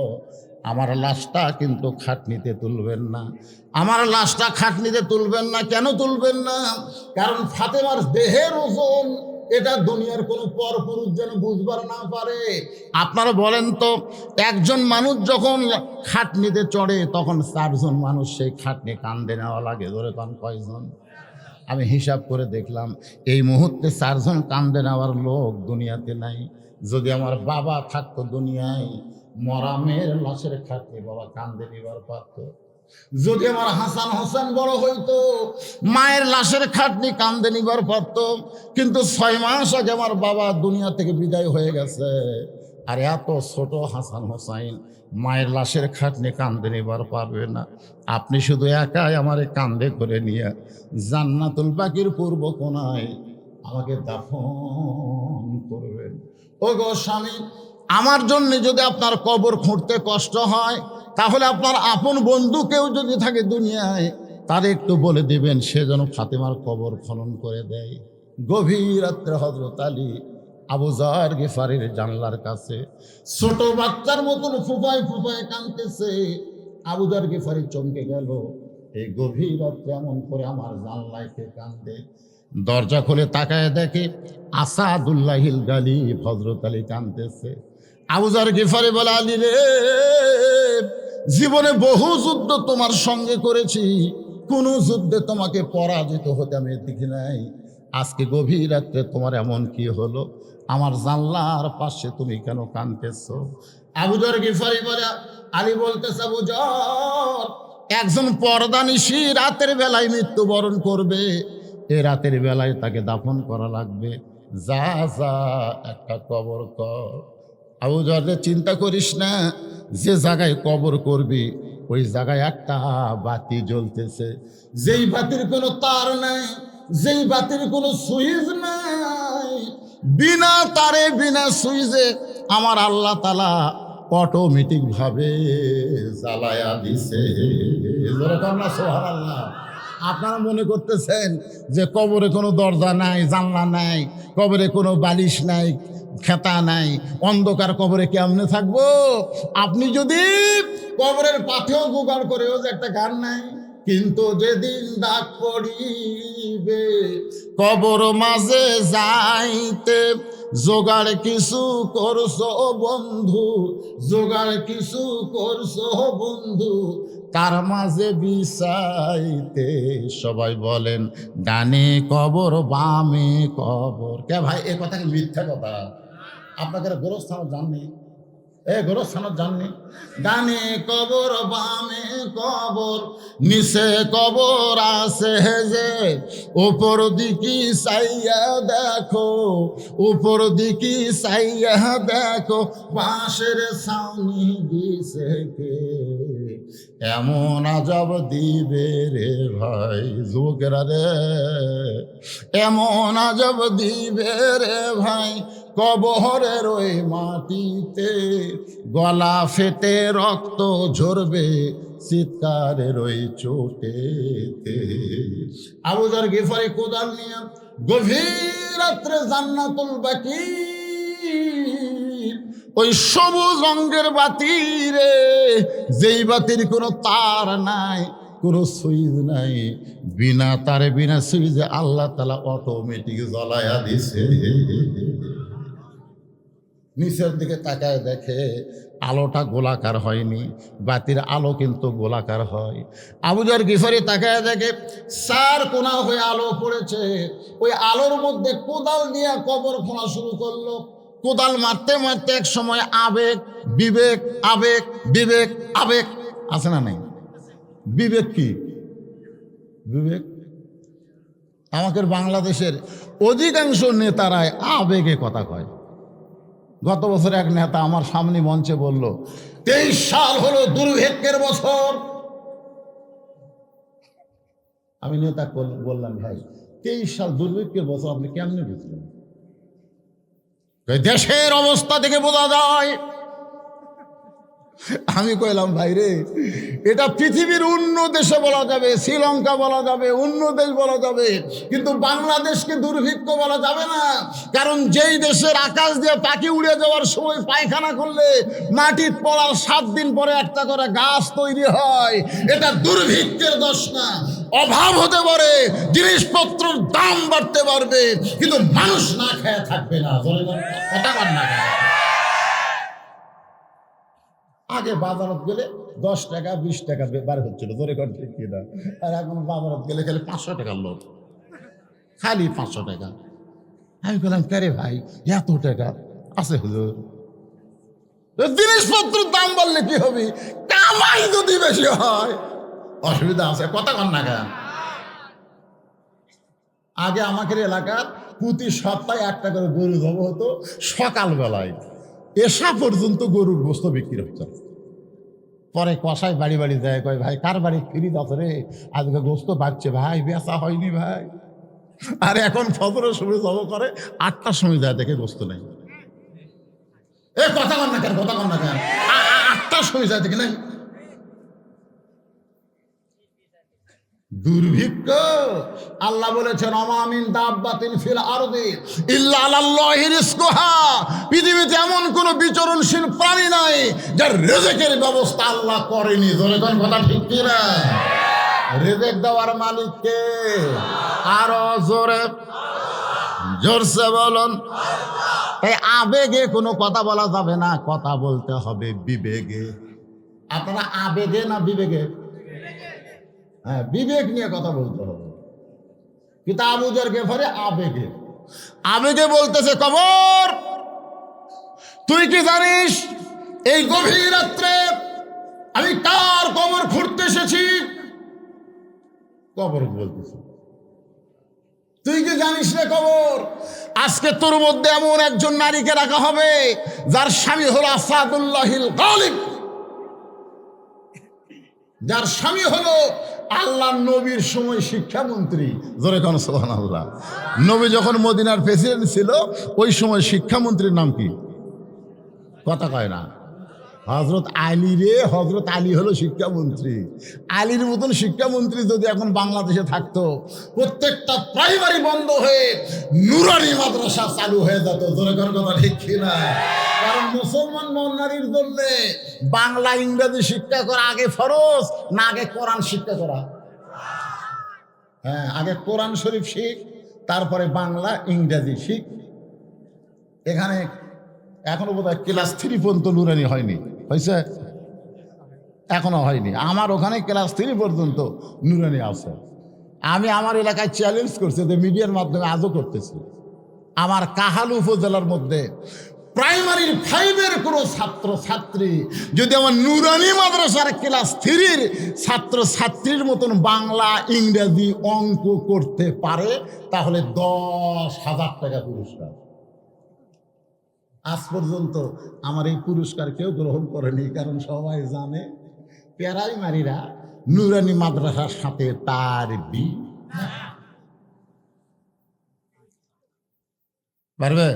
আমার লাশটা কিন্তু খাটনিতে তুলবেন না। আমার লাশটা খাটনিতে তুলবেন না। কেন তুলবেন না? কারণ ফাতেমার দেহের ওজন এটা দুনিয়ার কোনো পরপুরুষ যেন বুঝবার না পারে। আপনারা বলেন তো, একজন মানুষ যখন খাটনিতে চড়ে তখন 4 জন মানুষ সেই খাটনি কান্দে নেওয়া লাগে। ধরে কান কয়জন? আমি হিসাব করে দেখলাম এই মুহূর্তে 4 জন কান্দে নেওয়ার লোক দুনিয়াতে নাই। যদি আমার বাবা থাকতো দুনিয়ায়, মরা মেয়ের লাশের খাটনি বাবা কান্দে নিবার পারত। যদি আমার হাসান হোসেন বড় হইতো, মায়ের লাশের খাটনি কান্দে নিবার পারত। কিন্তু 6 মাস আগে আমার বাবা দুনিয়া থেকে বিদায় হয়ে গেছে, আর এত ছোট হাসান হোসাইন মায়ের লাশের খাটনি কান্দে নিবার পারবে না। আপনি শুধু একাই আমারে কান্দে করে নিয়ে জান্নাতুল বাকির পূর্ব কোণায় আমাকে দাফন করবেন। ও গো স্বামী, আমার জন্য যদি আপনার কবর খুঁড়তে কষ্ট হয়, তাহলে আপনার আপন বন্ধু কেউ যদি থাকে দুনিয়ায়, তার একটু বলে দিবেন সে যেন ফাতেমার কবর খনন করে দেয়। গভীর রাত্রে হযরত আলী আবু যর গিফারির জানলার কাছে ছোট বাচ্চার মতন ফুফায় ফুফায় কাঁদতেছে। আবু যর গিফারি চমকে গেল, এই গভীর রাত্রে এমন করে আমার জানলায় কে কান্দে? দরজা খুলে তাকায় দেখে আসাদুল্লাহিল গালিব হযরত আলী কাঁদতেছে। আবু যর গিফারি বলে, আলী রে, জীবনে বহু যুদ্ধ তোমার সঙ্গে করেছি, কোন যুদ্ধে তোমাকে পরাজিত হতে আমি দেখি নাই। আজকে গভীর রাত্রে তোমার এমন কি হলো? আমার জানলার পাশে তুমি কেন কাঁদতেছ? আবু যর গিফারি বলে, আলী বলতেছে, আবু যর, একজন পর্দানিশী রাতের বেলায় মৃত্যুবরণ করবে, এ রাতের বেলায় তাকে দাফন করা লাগবে, যা যা একটা কবর কর। আবু যর, চিন্তা করিস না, যে জায়গায় কবর করবি ওই জায়গায় একটা বাতি জ্বলতেছে, যেই বাতির কোনো তার নাই, যেই বাতির কোনো সুইচ নাই, বিনা তারে বিনা সুইচে আমার আল্লাহ তাআলা অটোমেটিক ভাবে জ্বালায়া দিছে। সুবহানাল্লাহ। আপনারা মনে করতেছেন যে কবরে কোনো দরজা নাই, জানলা নাই, কবরে কোনো বালিশ নাই, খেতা নাই, অন্ধকার কবরে কেমনে থাকবো? আপনি যদি কবরের পাথেও জোগাড় করেও যে একটা গান নাই, কিন্তু যেদিন ডাক পড়িবে কবর মাঝে যাইতে, জোগাড় কিছু করছো বন্ধু, জোগাড় কিছু করছো বন্ধু, তার মাঝে বিছাইতে। সবাই বলেন ডানে কবর বামে কবর। কে ভাই এ কথা কি মিথ্যা কথা? আপনাকে গোরস্থান জাননি, গোরস্থানত জাননি? ডানে কবর বামে কবর, নিচে কবর আছে যে, উপর দিকে চাইয়া দেখো, উপর দিকে চাইয়া দেখো, বাঁশের ছাউনি দিছে কে, এমন আজব দিবে রে ভাই। যুবকেরা রে, এমন আজব দিবে রে ভাই, কবরের ওই মাটিতে গলা ফেটে রক্ত ঝরবে চিৎকারের ওই চোটেতে। আবু যর গিফারি কোদাল নিয়ে গভীর রাত্রে জান্নাতুল বাকি ওই সবুজ রঙের বাতি রে, যেই বাতির কোনো তার নাই, কোনো সুইচ নাই, বিনা তারে বিনা সুইচে আল্লাহ তাআলা অটোমেটিক জ্বলায়া দিছে। নিচের দিকে তাকায় দেখে আলোটা গোলাকার হয়নি, বাতির আলো কিন্তু গোলাকার হয়। আবু যর গিফারি তাকায় দেখে চার কোনা হয়ে আলো পড়েছে, ওই আলোর মধ্যে কোদাল দিয়ে কবর খোঁড়া শুরু করলো। কোদাল মারতে মারতে এক সময় আবেগ বিবেক, আবেগ বিবেক, আবেগ আছে না নাই? বিবেক কি? বিবেক আমাদের বাংলাদেশের অধিকাংশ নেতারাই আবেগে কথা কয়। গত বছর এক নেতা আমার সামনে মঞ্চে বলল, 23 সাল হলো দুর্ভিক্ষের বছর। আমি নেতা বললাম, ভাই 23 সাল দুর্ভিক্ষের বছর আপনি কেমনে বুঝলেন? দেশের অবস্থা থেকে বোঝা যায়। আমি কইলাম, ভাই রে, এটা পৃথিবীর অন্য দেশে বলা যাবে, শ্রীলঙ্কা বলা যাবে, অন্য দেশ বলা যাবে, কিন্তু বাংলাদেশকে দুর্ভিক্ষ বলা যাবে না। কারণ যেই দেশের আকাশ দিয়ে পাখি উড়ে যাওয়ার সময় পায়খানা করলে মাটির পড়ার 7 দিন পরে একটা করে গাছ তৈরি হয়, এটা দুর্ভিক্ষের দোষ না। অভাব হতে পারে, জিনিসপত্রের দাম বাড়তে পারবে, কিন্তু মানুষ না খেয়ে থাকবে না। কথা বল না। আগে বাজারত গেলে 10 টাকা 20 টাকা বার হচ্ছিল, ধরে করছে কিনা, আর এখন বাজারত গেলে খালি 500 টাকার লোক, খালি 500 টাকা। আমি বললাম, কে ভাই এত টাকা আছে হুজুর? জিনিসপত্রের দাম বাড়লে কি হবে? কামাই যদি বেশি হয় অসুবিধা আছে। কথা কন না কেন? আগে আমাদের এলাকার প্রতি সপ্তাহে একটা করে গরু জবাই হতো, সকালবেলায় এসা পর্যন্ত গরুর গোস্ত বিক্রি হতো। পরে কষাই বাড়ি বাড়ি যায়, কয় ভাই কার বাড়ি ফিরি দাও রে, আজকে গোস্ত বাড়ছে ভাই, বেচা হয়নি ভাই। আর এখন ফজরের সময় জব করে, 8টার সময় যায় দেখে গোস্ত নেই। এ কথা কন না কেন, কথা কন না কেন, 8টার সময় যায় দেখি নাই। দুর্ভিক্ষ আল্লাহ বলেছেন অমামিন দাব্বাতিন ফিল আরদি ইল্লা আলাল্লাহি রিজকুহা, পৃথিবীতে এমন কোন বিচরণশীল প্রাণী নাই যার রিজকের ব্যবস্থা আল্লাহ করেনি। ধরে কোন কথা ঠিক কি না? রিজক দেওয়ার মালিক কে? আরো জোরে জোরসে বলুন। তাই আবেগে কোনো কথা বলা যাবে না, কথা বলতে হবে বিবেকে। আপনারা আবেগে না বিবেকে? হ্যাঁ, বিবেক নিয়ে কথা বলতে হবে। কিন্তু আবু যর গেফারি আবেগে, আবেগে বলতেছে কবর তুই কি জানিস এই গভীর রাত্রে আমি কার কবর খুঁড়তে এসেছি? কবর বলতেছে তুই কি জানিস রে কবর, আজকে তোর মধ্যে এমন একজন নারীকে রাখা হবে যার স্বামী হলো আসাদুল্লাহিল গালিব, যার স্বামী হলো আল্লাহ নবীর সময় শিক্ষামন্ত্রী। জোরে কোন সুবহানাল্লাহ। নবী যখন মদিনার প্রেসিডেন্ট ছিল ওই সময় শিক্ষামন্ত্রীর নাম কি? কথা কয় না। হজরত আলী রে, হজরত আলী হলো শিক্ষামন্ত্রী। আলীর মতন শিক্ষামন্ত্রী যদি এখন বাংলাদেশে থাকতো, প্রত্যেকটা প্রাইমারি বন্ধ হয়ে নুরানি মাদ্রাসা চালু হয়ে যেত। জোরে কোন কথা ঠিক কিনা? কারণ মুসলমান নারীর জন্য বাংলা ইংরেজি শিক্ষা করা আগে ফরজ না আগে কোরআন শিক্ষা করা? হ্যাঁ, আগে কোরআন শরীফ শিখ, তারপরে বাংলা ইংরেজি শিখ। এখানে এখনো বোধহয় ক্লাস 3 পর্যন্ত নুরানি হয়নি, হয়েছে? এখনো হয়নি। আমার ওখানে ক্লাস 3 পর্যন্ত নুরানি আছে। আমি আমার এলাকায় চ্যালেঞ্জ করছি, যে মিডিয়ার মাধ্যমে আজও করতেছি। আমার কাহালু উপজেলার মধ্যে প্রাইমারির 5-এর কোনো ছাত্র ছাত্রী যদি আমার নুরানি মাদ্রাসার ক্লাস 3-র ছাত্র ছাত্রীর মতন বাংলা ইংরেজি অঙ্ক করতে পারে, তাহলে 10,000 টাকা পুরস্কার। আজ পর্যন্ত আমার এই পুরস্কার কেউ গ্রহণ করেনি, কারণ সবাই জানে প্রাইমারিরা নুরানি মাদ্রাসার সাথে তার বি পারবে।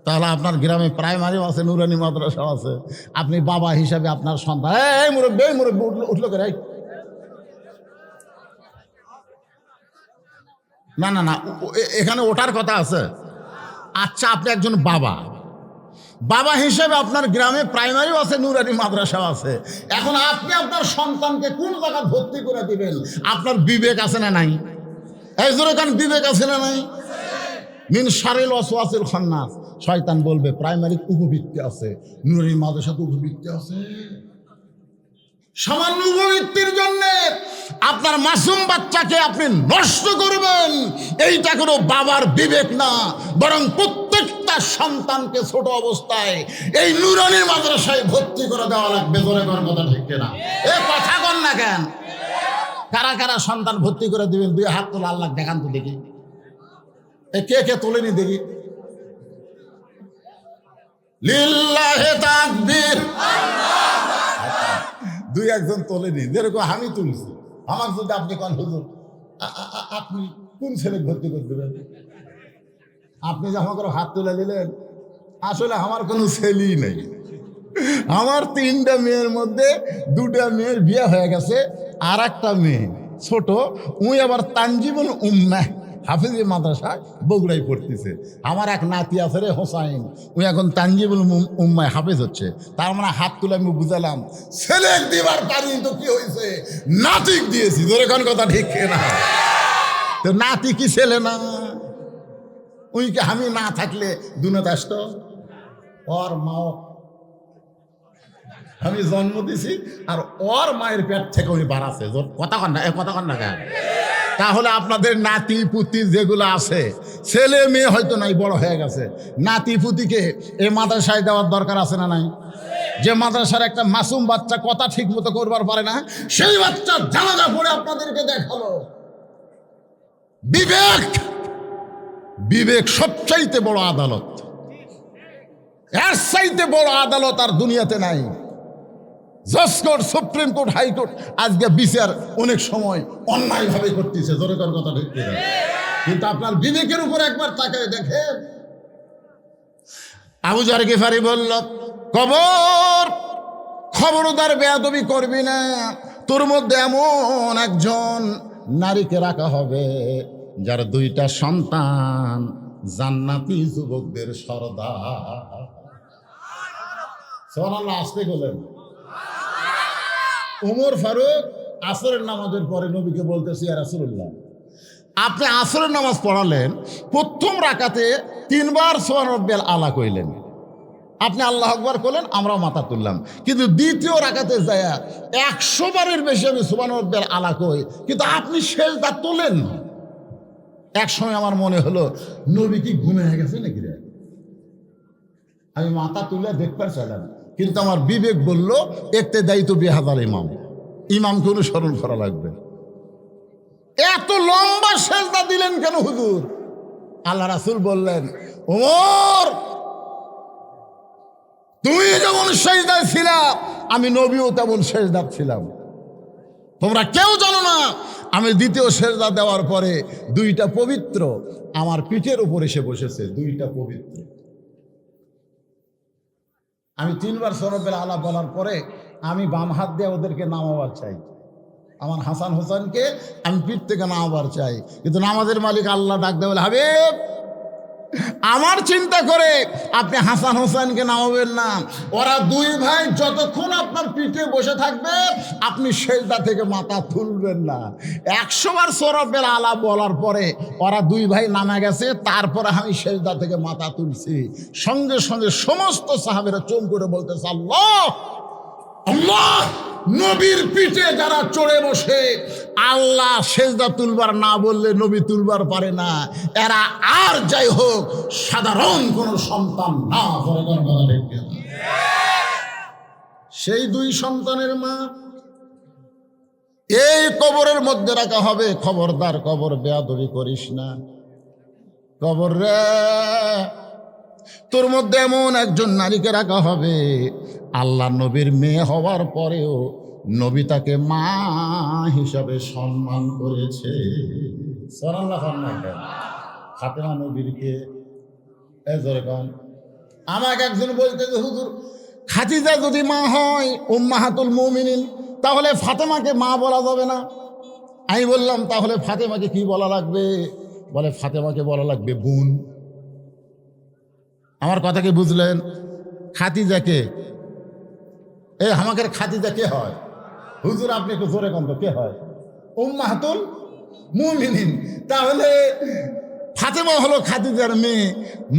তাহলে আপনার গ্রামে প্রাইমারিও আছে, নুরানি মাদ্রাসাও আছে। আপনি বাবা হিসাবে আপনার সন্তান, এই মুরব্বী উঠলো করে, না না না, এখানে ওঠার কথা আছে। আচ্ছা, আপনি একজন বাবা, বাবা হিসেবে আপনার গ্রামে প্রাইমারিও আছে, নুরানি মাদ্রাসাও আছে। এখন আপনি আপনার সন্তানকে কোন জায়গায় ভর্তি করে দিবেন, আপনার বিবেক আছে না নাই? এই জোরে কান, বিবেক আছে না নাই? মিন শারিল ওয়াসওয়াসিল খান্নাস, শয়তান বলবে প্রাইমারি উপবৃত্তি আছে, নুরানি মাদ্রাসাতে উপবৃত্তি আছে। সামান্য উপবৃত্তির জন্য আপনার মাসুম বাচ্চাকে আপনি নষ্ট করবেন, এইটা কোনো বাবার বিবেক না। বরং প্রত্যেকটা সন্তানকে ছোট অবস্থায় এই নুরানি মাদ্রাসায় ভর্তি করে দেওয়া লাগবে। জোরে কর কথা ঠিক কিনা? এ কথা কন না কেন? কারা কারা সন্তান ভর্তি করে দিবেন? 2 হাত তোলা, আল্লাহ দেখান তো দেখি। কে কে তোলেনি দেখি? লিল্লাহি তাকবীর। 2-1 জন তোলেনি, যেরকম আমি তুলছি। আমার যদি আপনি কোন হুজুর, আপনি কোন ছেলে ভর্তি করে দেবেন? আপনি যে আমাকে হাত তুলে দিলেন, আসলে আমার কোনো ছেলেই নেই। আমার 3টা মেয়ের মধ্যে 2টা মেয়ের বিয়ে হয়ে গেছে, আর একটা মেয়ে ছোট, উই আবার তানজিবুল উম্মাহ হাফিজি মাদ্রাসায় বগুড়ায় পড়তেছে। আমার এক নাতি আছে রে হোসাইন, উনি এখন তানজিবুল উম্মায় হাফিজ হচ্ছে। তার মানে হাত তুলে আমি বুঝালাম, ছেলে দিবার পারি তো কি হয়েছে, নাতিক দিয়েছি। ধরে কোন কথা ঠিক না? তো নাতি কি ছেলে না? উইকে আমি না থাকলে দুনিয়াতে আসতো। ওর মাও আমি জন্ম দিছি, আর ওর মায়ের পেট থেকে উনি বাড়াছে। কথা কন না, কথা কন না কেন? তাহলে আপনাদের নাতি পুতি যেগুলো আছে, ছেলে মেয়ে হয়তো নাই, বড় হয়ে গেছে, নাতি পুতিকে এই মাদ্রাসায় দেওয়ার দরকার আছে না নাই? যে মাদ্রাসার একটা মাসুম বাচ্চা কথা ঠিক মতো করবার পারে না, সেই বাচ্চা জানাজা পড়ে আপনাদেরকে দেখালো। বিবেক, বিবেক সবচাইতে বড় আদালত। এর চাইতে বড় আদালত আর দুনিয়াতে নাই। জজ কোর্ট, সুপ্রিম কোর্ট, হাইকোর্ট আজকে বিচার অনেক সময় অন্যায়ভাবে করতেছে। জোরে কর কথা ঠিক কিনা? কিন্তু আপনার বিবেকের উপর একবার তাকায় দেখেন, আবু যর গিফারি বলল, কবর, খবরদার বেয়াদবি করবি না, তোর মধ্যে এমন একজন নারীকে রাখা হবে যার 2টা সন্তান জান্নাতি যুবকদের সর্দার। সুবহানাল্লাহ, আসতে বলেন। ওমর ফারুক আসরের নামাজের পরে নবীকে বলতেছি, ইয়া রাসূলুল্লাহ, আপনি আসরের নামাজ পড়ালেন, প্রথম রাকাতে 3 বার সুবহান রাব্বিয়াল আলা কইলেন, আপনি আল্লাহ আকবার করলেন, আমরাও মাথা তুললাম, কিন্তু দ্বিতীয় রাকাতে যায়া 100 বারের বেশি আমি সুবহান রাব্বিয়াল আলা কই, কিন্তু আপনি সেজদা তোলেন না। এক সময় আমার মনে হলো নবী কি ঘুমে গেছে নাকি রে? আমি মাথা তুলে দেখবার চাইলাম, কিন্তু আমার বিবেক বলল একতে দায়িত্ব বিহাজার ইমামকে অনুসরণ করা লাগবে। এত লম্বা সেজদা দিলেন কেন হুজুর? আল্লাহ রাসূল বললেন, ওমর, তুমি যেমন সেজদায় ছিলা, আমি নবীও তেমন সেজদা ছিলাম। তোমরা কেউ জানো না, আমি দ্বিতীয় সেজদা দেওয়ার পরে 2টা পবিত্র আমার পিঠের উপর এসে বসেছে, 2টা পবিত্র। আমি 3 বার সরবের আলা বলার পরে আমি বাম হাত দিয়ে ওদেরকে নামাবার চাই, আমার হাসান হোসেনকে আমি পিঠ থেকে নামাবার চাই, কিন্তু নামাজের মালিক আল্লাহ ডাক দেয় বলে, হাবিব, আমার চিন্তা করে আপনি হাসান হোসেনকে নামাবেন না, ওরা 2 ভাই যতক্ষণ আপনার পিঠে বসে থাকবে আপনি সেজদা থেকে মাথা তুলবেন না। 100 বার সূরাতুল আলা বলার পরে ওরা 2 ভাই নামে গেছে, তারপরে আমি সেজদা থেকে মাথা তুলছি। সঙ্গে সঙ্গে সমস্ত সাহাবীরা চুপ করে বলতেছে, আল্লাহ আল্লাহ। নবীর পিঠে যারা চড়ে বসে আল্লাহ সেজদা তুলবার না বললে নবী তুলবার পারে না, এরা আর যাই হোক সাধারণ কোন সন্তান না। সেই 2 সন্তানের মা এই কবরের মধ্যে রাখা হবে। খবরদার কবর বেয়াদবি করিস না। কবর রে, তোর মধ্যে এমন একজন নারীকে রাখা হবে, আল্লাহ নবীর মেয়ে হওয়ার পরেও নবী তাকে মা হিসাবে সম্মান করেছে। ফাতেমা নবীরকে আমাকে একজন বলতে যে, হুজুর, খাদিজা যদি মা হয় উম্মাহাতুল মুমিনিন, তাহলে ফাতেমাকে মা বলা যাবে না? আমি বললাম, তাহলে ফাতেমাকে কি বলা লাগবে? বলে, ফাতেমাকে বলা লাগবে বোন। আমার কথা কি বুঝলেন? খাদিজাকে, আমাকে খাদিজা কে হয়? হুজুর আপনি একটু জোরে কন্ত, কে হয়? উম্মাহাতুল মুমিনিন। তাহলে ফাতেমা হলো খাদিজার মেয়ে,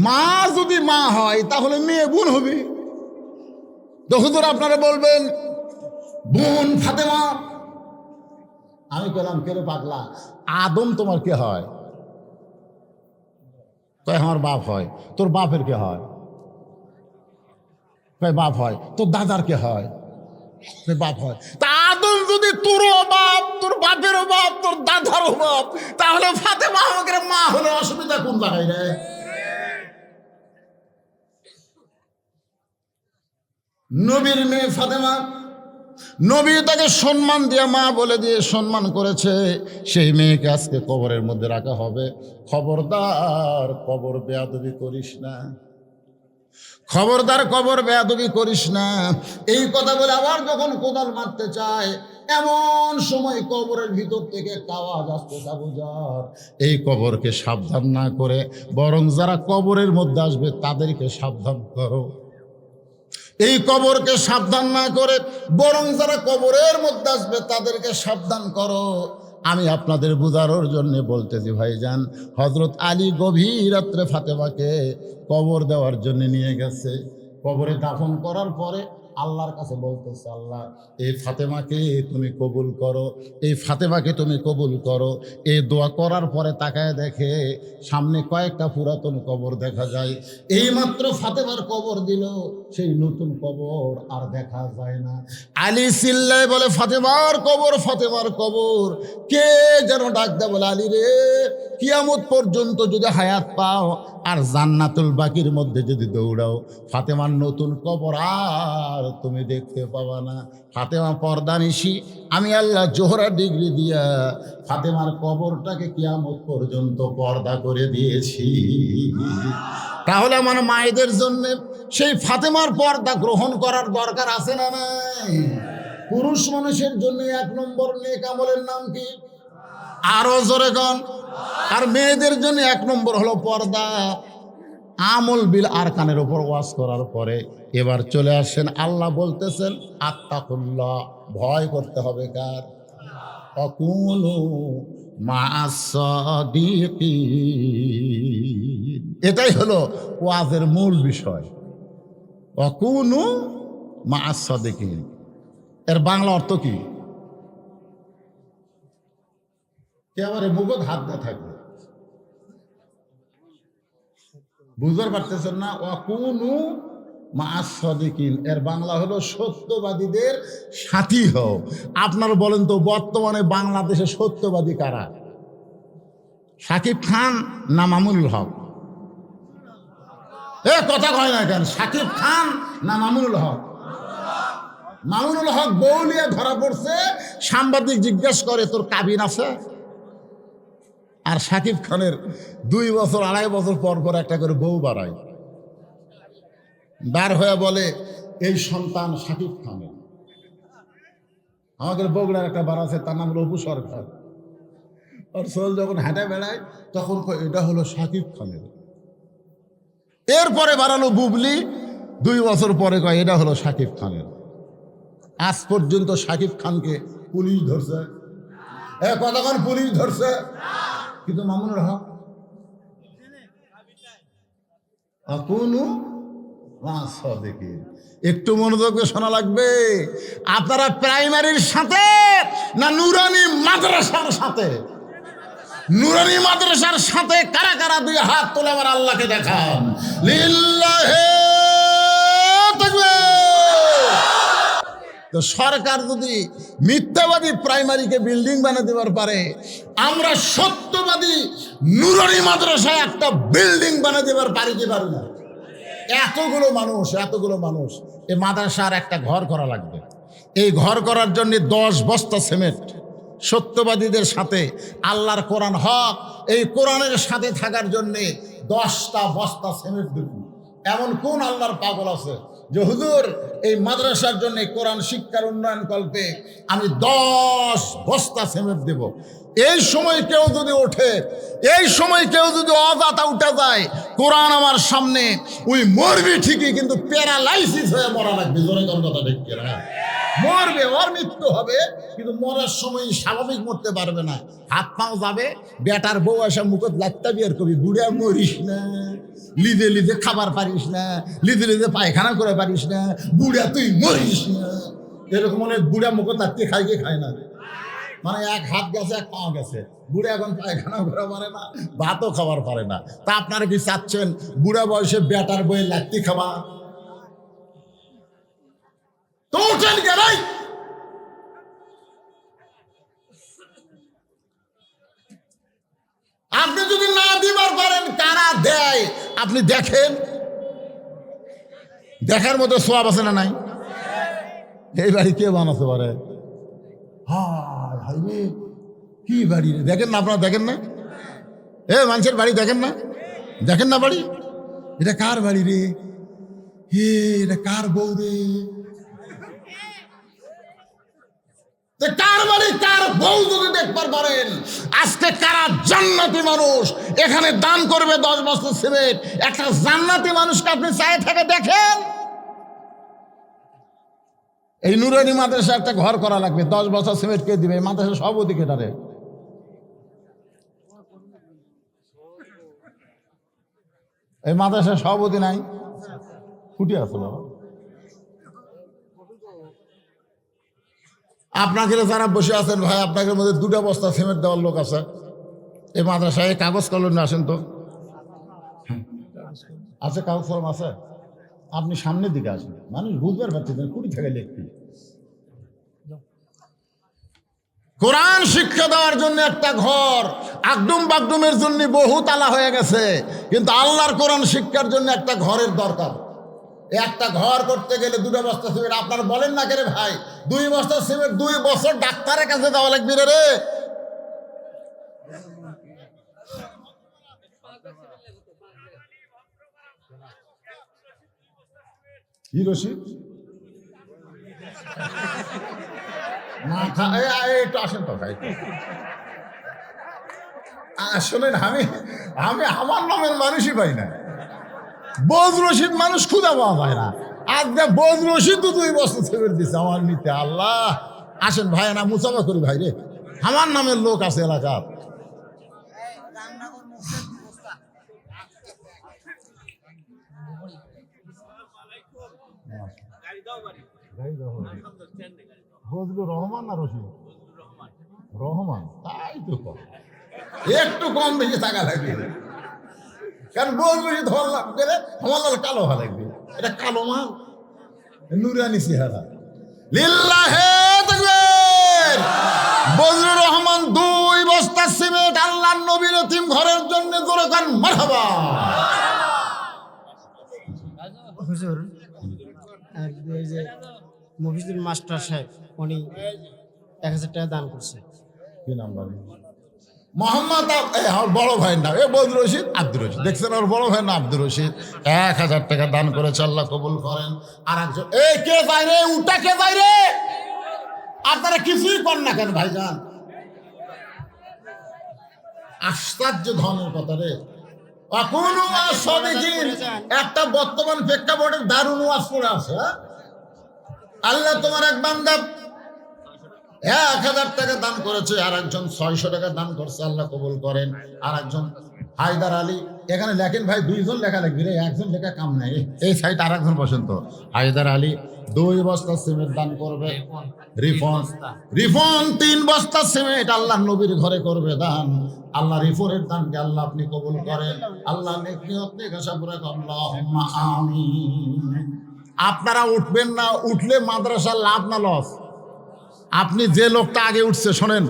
মা যদি মা হয় তাহলে মেয়ে বোন হবে। তো হুজুর আপনারা বলবেন বোন ফাতেমা। আমি বললাম, কে রে পাগলা, আদম তোমার কে হয়? তাই আমার বাপ হয়। তোর বাপের কে হয়? বাপ হয়। তোর দাদার কে হয়? বাপ হয়। তা আদম যদি তোরও বাপ, তোর বাপেরও বাপ, তোর দাদারও বাপ, তাহলে ফাতেমা আমাকে মা হলে অসুবিধা কোন জায়গায় রে? নবীর মেয়ে ফাতেমা, নবী তাকে সম্মান দিয়ে মা বলে দিয়ে সম্মান করেছে, সেই মেয়েকে আজকে কবরের মধ্যে রাখা হবে। খবরদার কবর বেয়াদবি করিস না। খবরদার কবর বেয়াদবি করিস না। এই কথা বলে আবার যখন কোদাল মারতে চায়, এমন সময় কবরের ভিতর থেকে একটা আওয়াজ আসতে, আবু যর, এই কবরকে সাবধান না করে বরং যারা কবরের মধ্যে আসবে তাদেরকে সাবধান করো। এই কবরকে সাবধান না করে বরং যারা কবরের মধ্যে আসবে তাদেরকে সাবধান করো। আমি আপনাদের বুঝানোর জন্য বলতেছি ভাইজান, হযরত আলী গভীর রাত্রে ফাতেমাকে কবর দেওয়ার জন্য নিয়ে গেছে। কবরে দাফন করার পরে আল্লাহর কাছে বলতেছে, আল্লাহ এই ফাতেমাকে তুমি কবুল করো, এই ফাতেমাকে তুমি কবুল করো। এই দোয়া করার পরে তাকায় দেখে সামনে কয়েকটা পুরাতন কবর দেখা যায়। এইমাত্র ফাতেমার কবর দিল, সেই নতুন কবর আর দেখা যায় না। আলী চিল্লায় বলে, ফাতেমার কবর, ফাতেমার কবর। কে যেন ডাক দেয় বলে, আলী রে, কিয়ামত পর্যন্ত যদি হায়াত পাও আর জান্নাতুল বাকির মধ্যে যদি দৌড়াও, ফাতেমার নতুন কবর আর তুমি দেখতে পাবা না। ফাতেমা পর্দানিশি, আমি আল্লাহ জোহরা ডিগ্রি দিয়া ফাতেমার কবরটাকে কিয়ামত পর্যন্ত পর্দা করে দিয়েছি। তাহলে আমার মায়েদের জন্য সেই ফাতেমার পর্দা গ্রহণ করার দরকার আছে না নাই? পুরুষ মানুষের জন্য 1 নম্বর নেক আমলের নাম কি? আরো জোরে কোন? আর মেয়েদের জন্য 1 নম্বর হলো পর্দা। আমল বিল আরকানের উপর ওয়াজ করার পরে এবার চলে আসেন, আল্লাহ বলতেছেন আত্তাকুল্লাহ, ভয় করতে হবে কার? অকুনু মা'আস সাদিকিন। এটাই হলো ওয়াজের মূল বিষয়, অকুনু মা'আস সাদিকিন। এর বাংলা অর্থ কি? একেবারে মুগত হাত না থাকবে, বুঝতে পারতেছেন না? ওয়াকুনু মা'আস সাদিকিন এর বাংলা হলো সত্যবাদীদের সাথী হও। আপনারা বলেন তো বর্তমানে বাংলাদেশে সত্যবাদী কারা? শাকিব খান না মামুনুল হক? এ কথা কয় না কেন? শাকিব খান না মামুনুল হক? মামুনুল হক বউলিয়া ধরা পড়ছে, সাংবাদিক জিজ্ঞেস করে তোর কাবিন আছে? আর শাকিব খানের 2 বছর 2.5 বছর পর পর একটা করে বউ বাড়ায়, বার হয়ে বলে এই সন্তান শাকিব খানের। আমাদের বগুড়ার একটা বার আছে, তার নাম হলো অপু সরকার। আর সোহেল যখন হাঁটে বেড়ায় তখন এটা হলো শাকিব খানের। এরপরে বাড়ালো বুবলি, 2 বছর পরে কয় এটা হলো শাকিব খানের। আজ পর্যন্ত শাকিব খানকে পুলিশ ধরছে, কতক্ষণ পুলিশ ধরছে, কিন্তু মামুনুল হক কোনো দেখি। একটু মনোযোগ দিয়ে শোনা লাগবে। আপনারা প্রাইমারির সাথে না নুরানি মাদ্রাসার সাথে? নুরানি মাদ্রাসার সাথে কারা কারা 2 হাত তুলে আবার আল্লাহকে দেখান। লিল্লাহে তাকবীর। তো সরকার যদি মিথ্যাবাদী প্রাইমারিকে বিল্ডিং বানিয়ে দেবার পারে, আমরা সত্যবাদী নুরানি মাদ্রাসায় একটা বিল্ডিং বানিয়ে দেবার পারি কি পারি না? এতগুলো মানুষ এই মাদ্রাসার একটা ঘর করা লাগবে। এই ঘর করার জন্য 10 বস্তা সিমেন্ট, সত্যবাদীদের সাথে আল্লাহর কোরআন হক, এই কোরআনের সাথে থাকার জন্য 10টা বস্তা সিমেন্ট দেব। এমন কোন আল্লাহর পাগল আছে যে হুজুর এই মাদ্রাসার জন্য কোরআন শিক্ষার উন্নয়ন কল্পে আমি 10 বস্তা সিমেন্ট দেব? এই সময় কেউ যদি ওঠে, এই সময় কেউ যদি অজাতা উঠে যায়, কোরআন আমার সামনে, ওই মরবি ঠিকই, কিন্তু প্যারালাইসিস হয়ে মরা লাগবে। জোরে কোন কথা ঠিক না? মরবে, ওর মৃত্যু হবে, কিন্তু মরার সময় স্বাভাবিক মরতে পারবে না। হাত পাও যাবে, বেটার বউ আসা মুখত লাগতে বিয়ার কবি, বুড়া মরিস না, লিদে লিদে খাবার পারিস না, লিদে লিদে পায়খানা করে পারিস না, বুড়া তুই মরিস না। এরকম অনেক বুড়া মুখত লাগতে খায় না, মানে 1 হাত গেছে 1 পা গেছে, বুড়া এখন পায়খানা করে পারে না, ভাতও খাবার পারে না। তা আপনারা কি চাচ্ছেন বুড়া বয়সে বেটার বইয়ে লাত্তি খাবা? তো ওঠেন গেলাই। আপনি যদি না দিবার পারেন, কারা দেয় আপনি দেখেন। দেখার মতো সওয়াব আছে না নাই? এই বাড়ি কে বানাতে পারে? কি বাড়ি রে? দেখেন না আপনারা, দেখেন না? মানুষের বাড়ি দেখেন না? দেখেন না বাড়ি? এটা কার বাড়ি রে? এটা কার বউ রে? কার বাড়ি কার বউ যদি দেখবার পারেন, আজকে কারা জান্নাতি মানুষ এখানে দান করবে 10 বস্তা সিমেন্ট? একটা জান্নাতি মানুষকে আপনি চায়ে থেকে দেখেন। এই নুরানি মাদ্রাসা একটা ঘর করা লাগবে, 10 বস্তা সিমেন্ট কে দিবে? মাদ্রাসা সভাপতি কেটারে? এই মাদ্রাসার সভাপতি নাই, ফুটে আছে বাবা। আপনাকে যারা বসে আছেন ভাই, আপনাদের মধ্যে 2টা বস্তা সিমেন্ট দেওয়ার লোক আছে এই মাদ্রাসায়? কাগজ কলম নিয়ে আসেন তো। আছে কাগজ কলম আছে? আপনি সামনের দিকে আসেন, মানুষ বুঝবার পারছে না, কুড়ি থেকে লিখতে। কোরআন শিক্ষা দেওয়ার জন্য একটা ঘর, আগডুম বাগডুমের জন্য বহু তালা হয়ে গেছে, কিন্তু আল্লাহর কোরআন শিক্ষার জন্য একটা ঘরের দরকার। একটা ঘর করতে গেলে 2টা বস্তা সিমেন্ট। আপনারা বলেন না কেন ভাই 2 বস্তা সিমেন্ট 2 বছর ডাক্তারের কাছে দেওয়া লাগবে রে? কি রশিদ একটু আসেন তো ভাই, শোনেন, আমি আমার নামের মানুষই পাই না। বোঝ রশিদ মানুষ খুঁজে পাওয়া যায় না। আজকে বোঝ রশিদ তো 2 বছর ছেড়ে দিচ্ছে আমার নিতে। আল্লাহ, আসেন ভাই, না মুসাফা করি ভাই রে, আমার নামের লোক আছে এলাকার। বজলুর রহমান না রশিদ রহমান, তাই তো কম, একটু কম বেশি টাকা লাগবে, কারণ বজলুর ধরলাম গেলে আমার কালো ভালো লাগবে, এটা কালো মাল, নুরানি চেহারা। লিল্লাহে তাকবীর। বজলুর রহমান 2 বস্তা সিমেন্ট আল্লাহর নবীর এতিম ঘরের জন্য, জোরে কান মারহাবা। হুজুর, এই যে মফিজুল মাস্টার সাহেব, উনি 1000 টাকা দান করছে। কি নাম বলেন? মোহাম্মদ, আমার বড় ভাইয়ের নাম, বজলুর রশিদ, আব্দুর রশিদ। দেখছেন, ওর বড় ভাইয়ের নাম আব্দুর রশিদ, 1000 টাকা দান করেছে, আল্লাহ কবুল করেন। আর একজন, কে যায় রে, উঠা কে যায় রে? আপনারা কিছুই কর না কেন ভাইজান? আশ্চর্য ধনের কথা রে। একটা বর্তমান প্রেক্ষাপটের দারুণ ওয়াজ করে আছে। আল্লাহ তোমার এক বান্দা 1000 টাকা দান করেছে, আর একজন 600 টাকা দান করছে, আল্লাহ কবুল করেন। আর একজন হায়দার আলী, এখানে লেখেন ভাই, 2 জন লেখা লাগবে রে, একজন লেখা কাম নাই। এই সাইড আর একজন বসেন তো। হায়দার আলী 2 বস্তা সিমেন্ট দান করবে। রিফন 3 বস্তা সিমেন্ট আল্লাহ নবীর ঘরে করবে দান। আল্লাহ রিফনের দানকে আল্লাহ আপনি কবুল করেন। আল্লাহ নেক নিয়ত নেক আশা পুরা করেন, আল্লাহুম্মা আমিন। আপনারা উঠবেন না, উঠলে মাদ্রাসার লাভ না লস? আপনি যে লোকটা আগে উঠছে, শোনেন,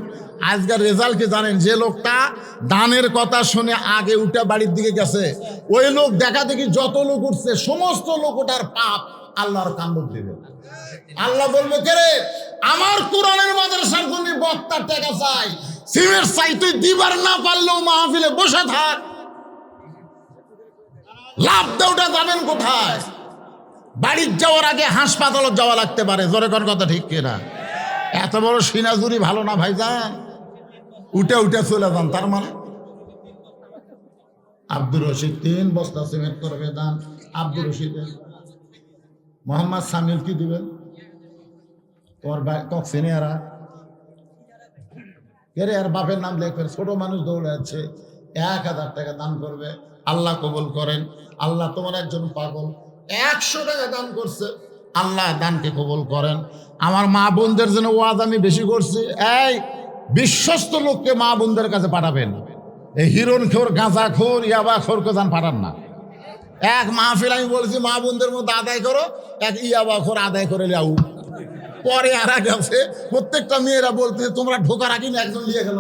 আজকের রেজাল্ট কি জানেন? যে লোকটা দানের কথা শুনে আগে উঠে বাড়ির দিকে গেছে, ওই লোক দেখা দেখি যত লোক উঠছে সমস্ত লোক ওটার পাপ আল্লাহর কান্দব দিবে। আল্লাহ বলবে, কে রে, আমার কোরআনের মাদ্রাসার জন্য বক্তার টাকা চাই, সিমের চাই, তুই দিবার না পারলেও মাহফিলে বসে থাক, লাভ দেওটা যাবেন কোথায়? বাড়ির যাওয়ার আগে হাসপাতালে যাওয়া লাগতে পারে, জোরে কোন কথা ঠিক কিনা? এত বড় সিনাজুরি ভালো না ভাইজান, উঠে উঠে চলে যান। তার মানে আব্দুর রশিদ 3 বস্তা সিমেন্ট করবে দান। আব্দুর রশিদ, মোহাম্মদ সামিল কি দিবেন? তোর কক সিনিয়রা কে আর বাপের নাম লেখবেন, ছোট মানুষ দৌড়ে যাচ্ছে। 1000 টাকা দান করবে, আল্লাহ কবুল করেন। আল্লাহ তোমার একজন পাগল 100 টাকা দান করছে, আল্লাহ দানকে কবুল করেন। আমার মা বোনদের জন্য ওয়াজ আমি বেশি করছি, এই বিশ্বস্ত লোককে মা বোনদের কাছে পাঠাবেন। এই হিরণ খোর, গাঁজা খোর, ইয়াবা খোরকে দান পাঠান না। এক মাহফিল আমি বলছি, মা বোনদের মধ্যে আদায় করো, এক ইয়াবা খোর আদায় করে যাও। পরে আর গেছে, প্রত্যেকটা মেয়েরা বলতে, তোমরা ঢোকার আগে একজন নিয়ে গেল,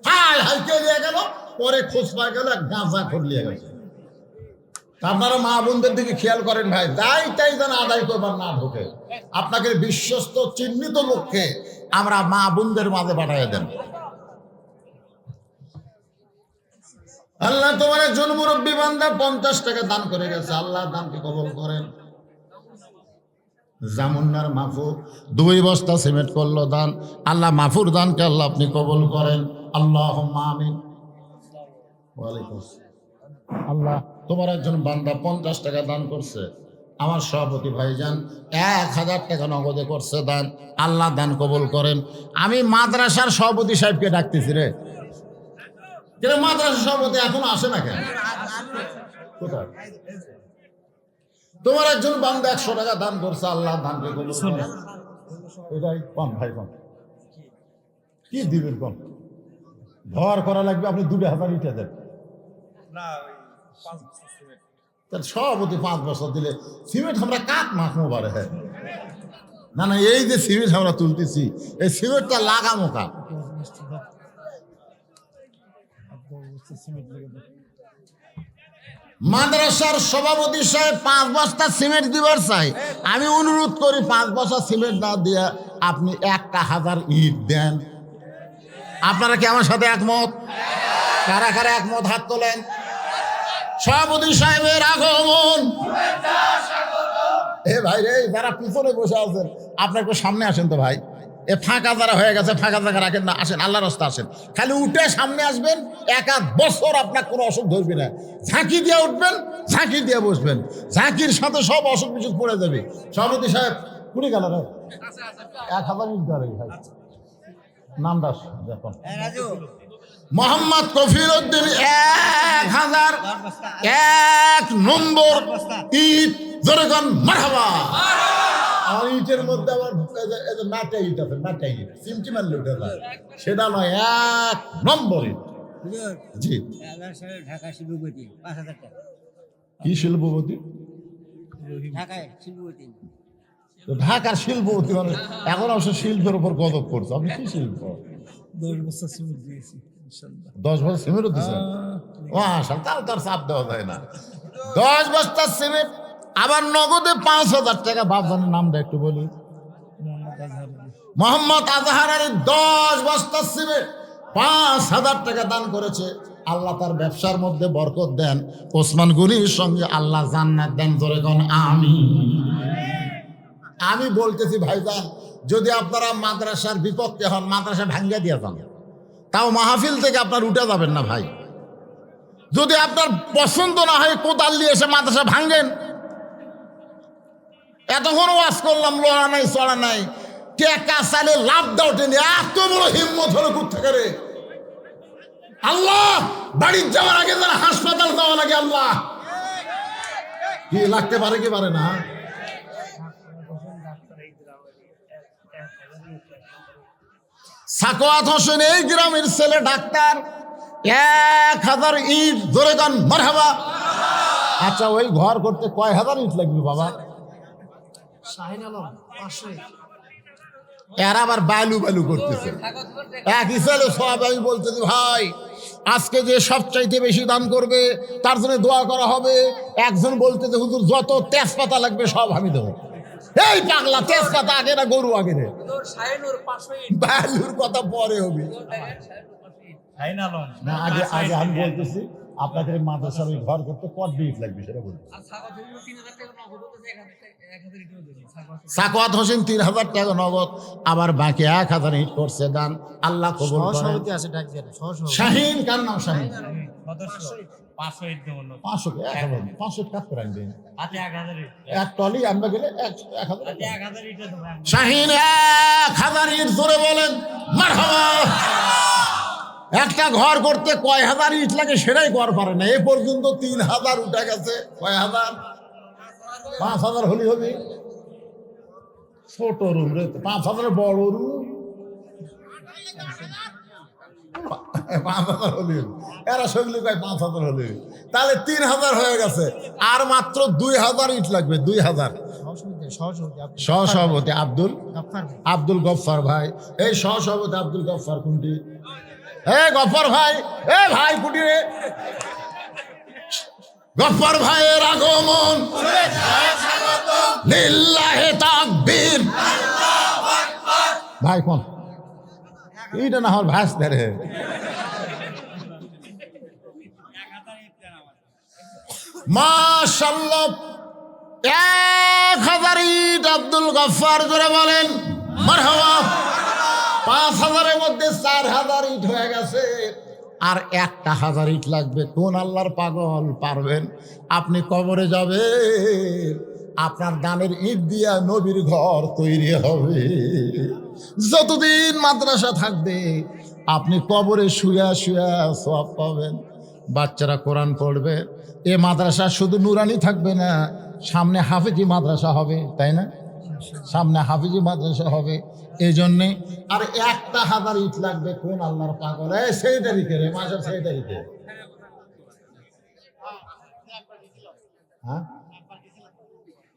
হায় হাই কে নিয়ে গেল, পরে খোঁজ পাওয়া গেল এক গাঁজা খোর নিয়ে গেছে। আপনারা মা বোনদের দিকে খেয়াল করেন ভাই, যাই তাই যেন আদায় করবার না ঢোকে। আপনাকে বিশ্বস্ত চিহ্নিত লোককে আমরা মা বোনদের মাঝে পাঠিয়ে দেন। আল্লাহ তোমার একজন মুরব্বী বান্দা 50 টাকা দান করে গেছে, আল্লাহ দানকে কবুল করেন। জামুন্নার মাফু 2 বস্তা সিমেন্ট করলো দান, আল্লাহ মাফুর দানকে আল্লাহ আপনি কবুল করেন, আল্লাহুম্মা আমিন। ওয়ালাইকুম আসসালাম। আল্লাহ তোমার একজন বান্দা 50 টাকা দান করছে, আমার সভাপতি ভাইজান 1000 টাকা নগদে করছে দান, আল্লাহ দান কবুল করেন। আমি মাদ্রাসার সভাপতি সাহেবকে ডাকতেছি রে, মাদ্রাসার সভাপতি এখনো আসে না কেন? কোথায়? তোমার একজন বান্দা 100 টাকা দান করছে, আল্লাহ দানকে কবুল করেন। এটাই কম ভাই, কম কি দিবেন? কম ঘর করা লাগবে, আপনি 2000 ইটা দেন না। সভাপতি 5 বছর দিলে সিমেন্ট আমরা কাঠ মাখবো পারে। না না, এই যে সিমেন্ট আমরা তুলতেছি, এই সিমেন্টটা লাগামো কাঠ। মাদ্রাসার সভাপতি সাহেব 5 বস্তা সিমেন্ট দিবার চাই, আমি অনুরোধ করি 5 বস্তা সিমেন্ট না দিয়ে আপনি 1000 ইট দেন। আপনারা কি আমার সাথে একমত? কারা কারা একমত হাত তোলেন। সভাপতি সাহেবের আগমন, এ ভাই রে, যারা পিছনে বসে আছেন আপনার একটু সামনে আসেন তো ভাই। এ ফাঁকা যারা হয়ে গেছে ফাঁকা জায়গা রাখেন না, আসেন আল্লাহর রাস্তা আসেন। খালি উঠে সামনে আসবেন, এক আধ বছর আপনার কোনো অসুখ ধরবে না। ঝাঁকি দিয়ে উঠবেন, ঝাঁকি দিয়ে বসবেন, ঝাঁকির সাথে সব অসুখ বিসুখ পড়ে যাবে। সভাপতি সাহেব কুড়ি গেল রে, 1000 ইট ধরে ভাই। নামটা দেখুন, মোহাম্মদ কফির উদ্দিন 1001 নম্বর ইট, জোরে কোন মারহাবা। আর ইটের মধ্যে আবার মাটা ইট আছে, মাটা ইট সিমটি মারলে উঠে যায়, সেটা নয়, 1 নম্বর ইট। জি, ঢাকা শিল্পপতি 5000 টাকা। কি শিল্পপতি? ঢাকায় শিল্পপতি। তো ঢাকার শিল্পপতি মানে এখন অবশ্য শিল্পের উপর গজব করছে। আপনি কি শিল্প? 10 বছর সিমেন্ট দিয়েছি ইনশাআল্লাহ। 10 বছর সিমেন্ট দিচ্ছেন? মাশাআল্লাহ, তাও তার চাপ দেওয়া যায় না। 10 বস্তা সিমেন্ট, আবার নগদে 5000 টাকা। বাপজানের নামটা একটু বলি। মোহাম্মদ আজহার আলী 10 বস্তা সিমেন্ট 5000 টাকা দান করেছে। আল্লাহ তার ব্যবসার মধ্যে বরকত দেন, ওসমান গনির সঙ্গে আল্লাহ জান্নাত দেন। জোরে কোন আমিন। আমি বলতেছি ভাইজান, যদি আপনারা মাদ্রাসার বিপক্ষে হন, মাদ্রাসা ভাঙ্গা দিয়ে যান, তাও মাহফিল থেকে আপনার উঠে যাবেন না ভাই। যদি আপনার পছন্দ না হয়, কোদাল দিয়ে এসে মাদ্রাসা ভাঙ্গেন। এতক্ষণ ওয়াজ করলাম, লড়া নাই চড়া নাই, টেকা চালে লাভ দাও টেনে, এত বড় হিম্মত হলো কোথেকে রে? আল্লাহ, বাড়ির যাওয়ার আগে যেন হাসপাতাল যাওয়া লাগে। আল্লাহ, কি লাগতে পারে কি পারে না? সাকওয়াত হোসেন এই গ্রামের ছেলে, ডাক্তার, 1000 ইট। জোরে গান মারহাবা। আচ্ছা, ওই ঘর করতে কয় হাজার ইট লাগবে বাবা? শাহিন আলম 500। এরা আবার বালু বালু করতেছে। একই ছেলে সব। আমি বলতেছি ভাই, আজকে যে সবচাইতে বেশি দান করবে তার জন্য দোয়া করা হবে। একজন বলতেছে হুজুর যত তেজপাতা লাগবে সব আমি দেবো। এই পাগলা, তেজপাতা আগে না গরু আগে রে? বালুর কথা পরে হবে না, আগে আগে আমি বলতেছি আপনাদের মাদ্রাসার ওই ঘর করতে কত ইট লাগবে সেটা বলুন। সাকওয়াত হোসেন 3000 টাকা নগদ, আবার বাকি 1000 ইট করছে দান। আল্লাহ কবুল করেন। সহসভাপতি আছে, ডাক দেন সহসভাপতি। শাহিন, কার নাম শাহিন? 500 ইট দেবো। 500 500 কাজ করে আনবেন। হাতে 1000 ইট। এক টলি আনবে গেলে 1000। হাতে 1000 ইট দেবো। শাহিন 1000 ইট। জোরে বলেন মারহাবা। একটা ঘর করতে কয় হাজার ইট লাগে সেটাই কর পারে না। এ পর্যন্ত 3000 উঠে গেছে। কয় হাজার? 5000 হলি হবে। ছোট রুম রে, 5000 বড় রুম। 5000 হলি এরা সবলি কয় 5000 হলি, তাহলে 3000 হয়ে গেছে। আর মাত্র 2000 ইট লাগবে। 2000। সহসভাপতি আব্দুল গফফার ভাই। এই সহসভাপতি আব্দুল গফফার কোনটি? এ গফফার ভাই, এ ভাই কুটি রে? গফফার ভাইয়ের আগমন, লিল্লাহি তাকবীর। ভাই কোন এইটা না হল ভাস ধরে। মাশাআল্লাহ, 1000 ইট আব্দুল গফফার। জোরে বলেন মারহাবা। 5000-এর মধ্যে 4000 ইট হয়ে গেছে। আর 1000 ইট লাগবে। কোন আল্লাহর পাগল পারবেন? আপনি কবরে যাবেন, আপনার দানের ইট দিয়া নবীর ঘর তৈরি হবে। যতদিন মাদ্রাসা থাকবে আপনি কবরে শুয়া শুয়া সওয়াব পাবেন। বাচ্চারা কোরআন পড়বে। এ মাদ্রাসা শুধু নুরানি থাকবে না, সামনে হাফেজি মাদ্রাসা হবে, তাই না? সামনে হাফেজি মাদ্রাসা হবে। এই জন্যে আর 1000 ইট লাগবে। কোন আল্লাহর পাগল? এই সেই তারিখে রে, মাসের সেই তারিখে। হ্যাঁ,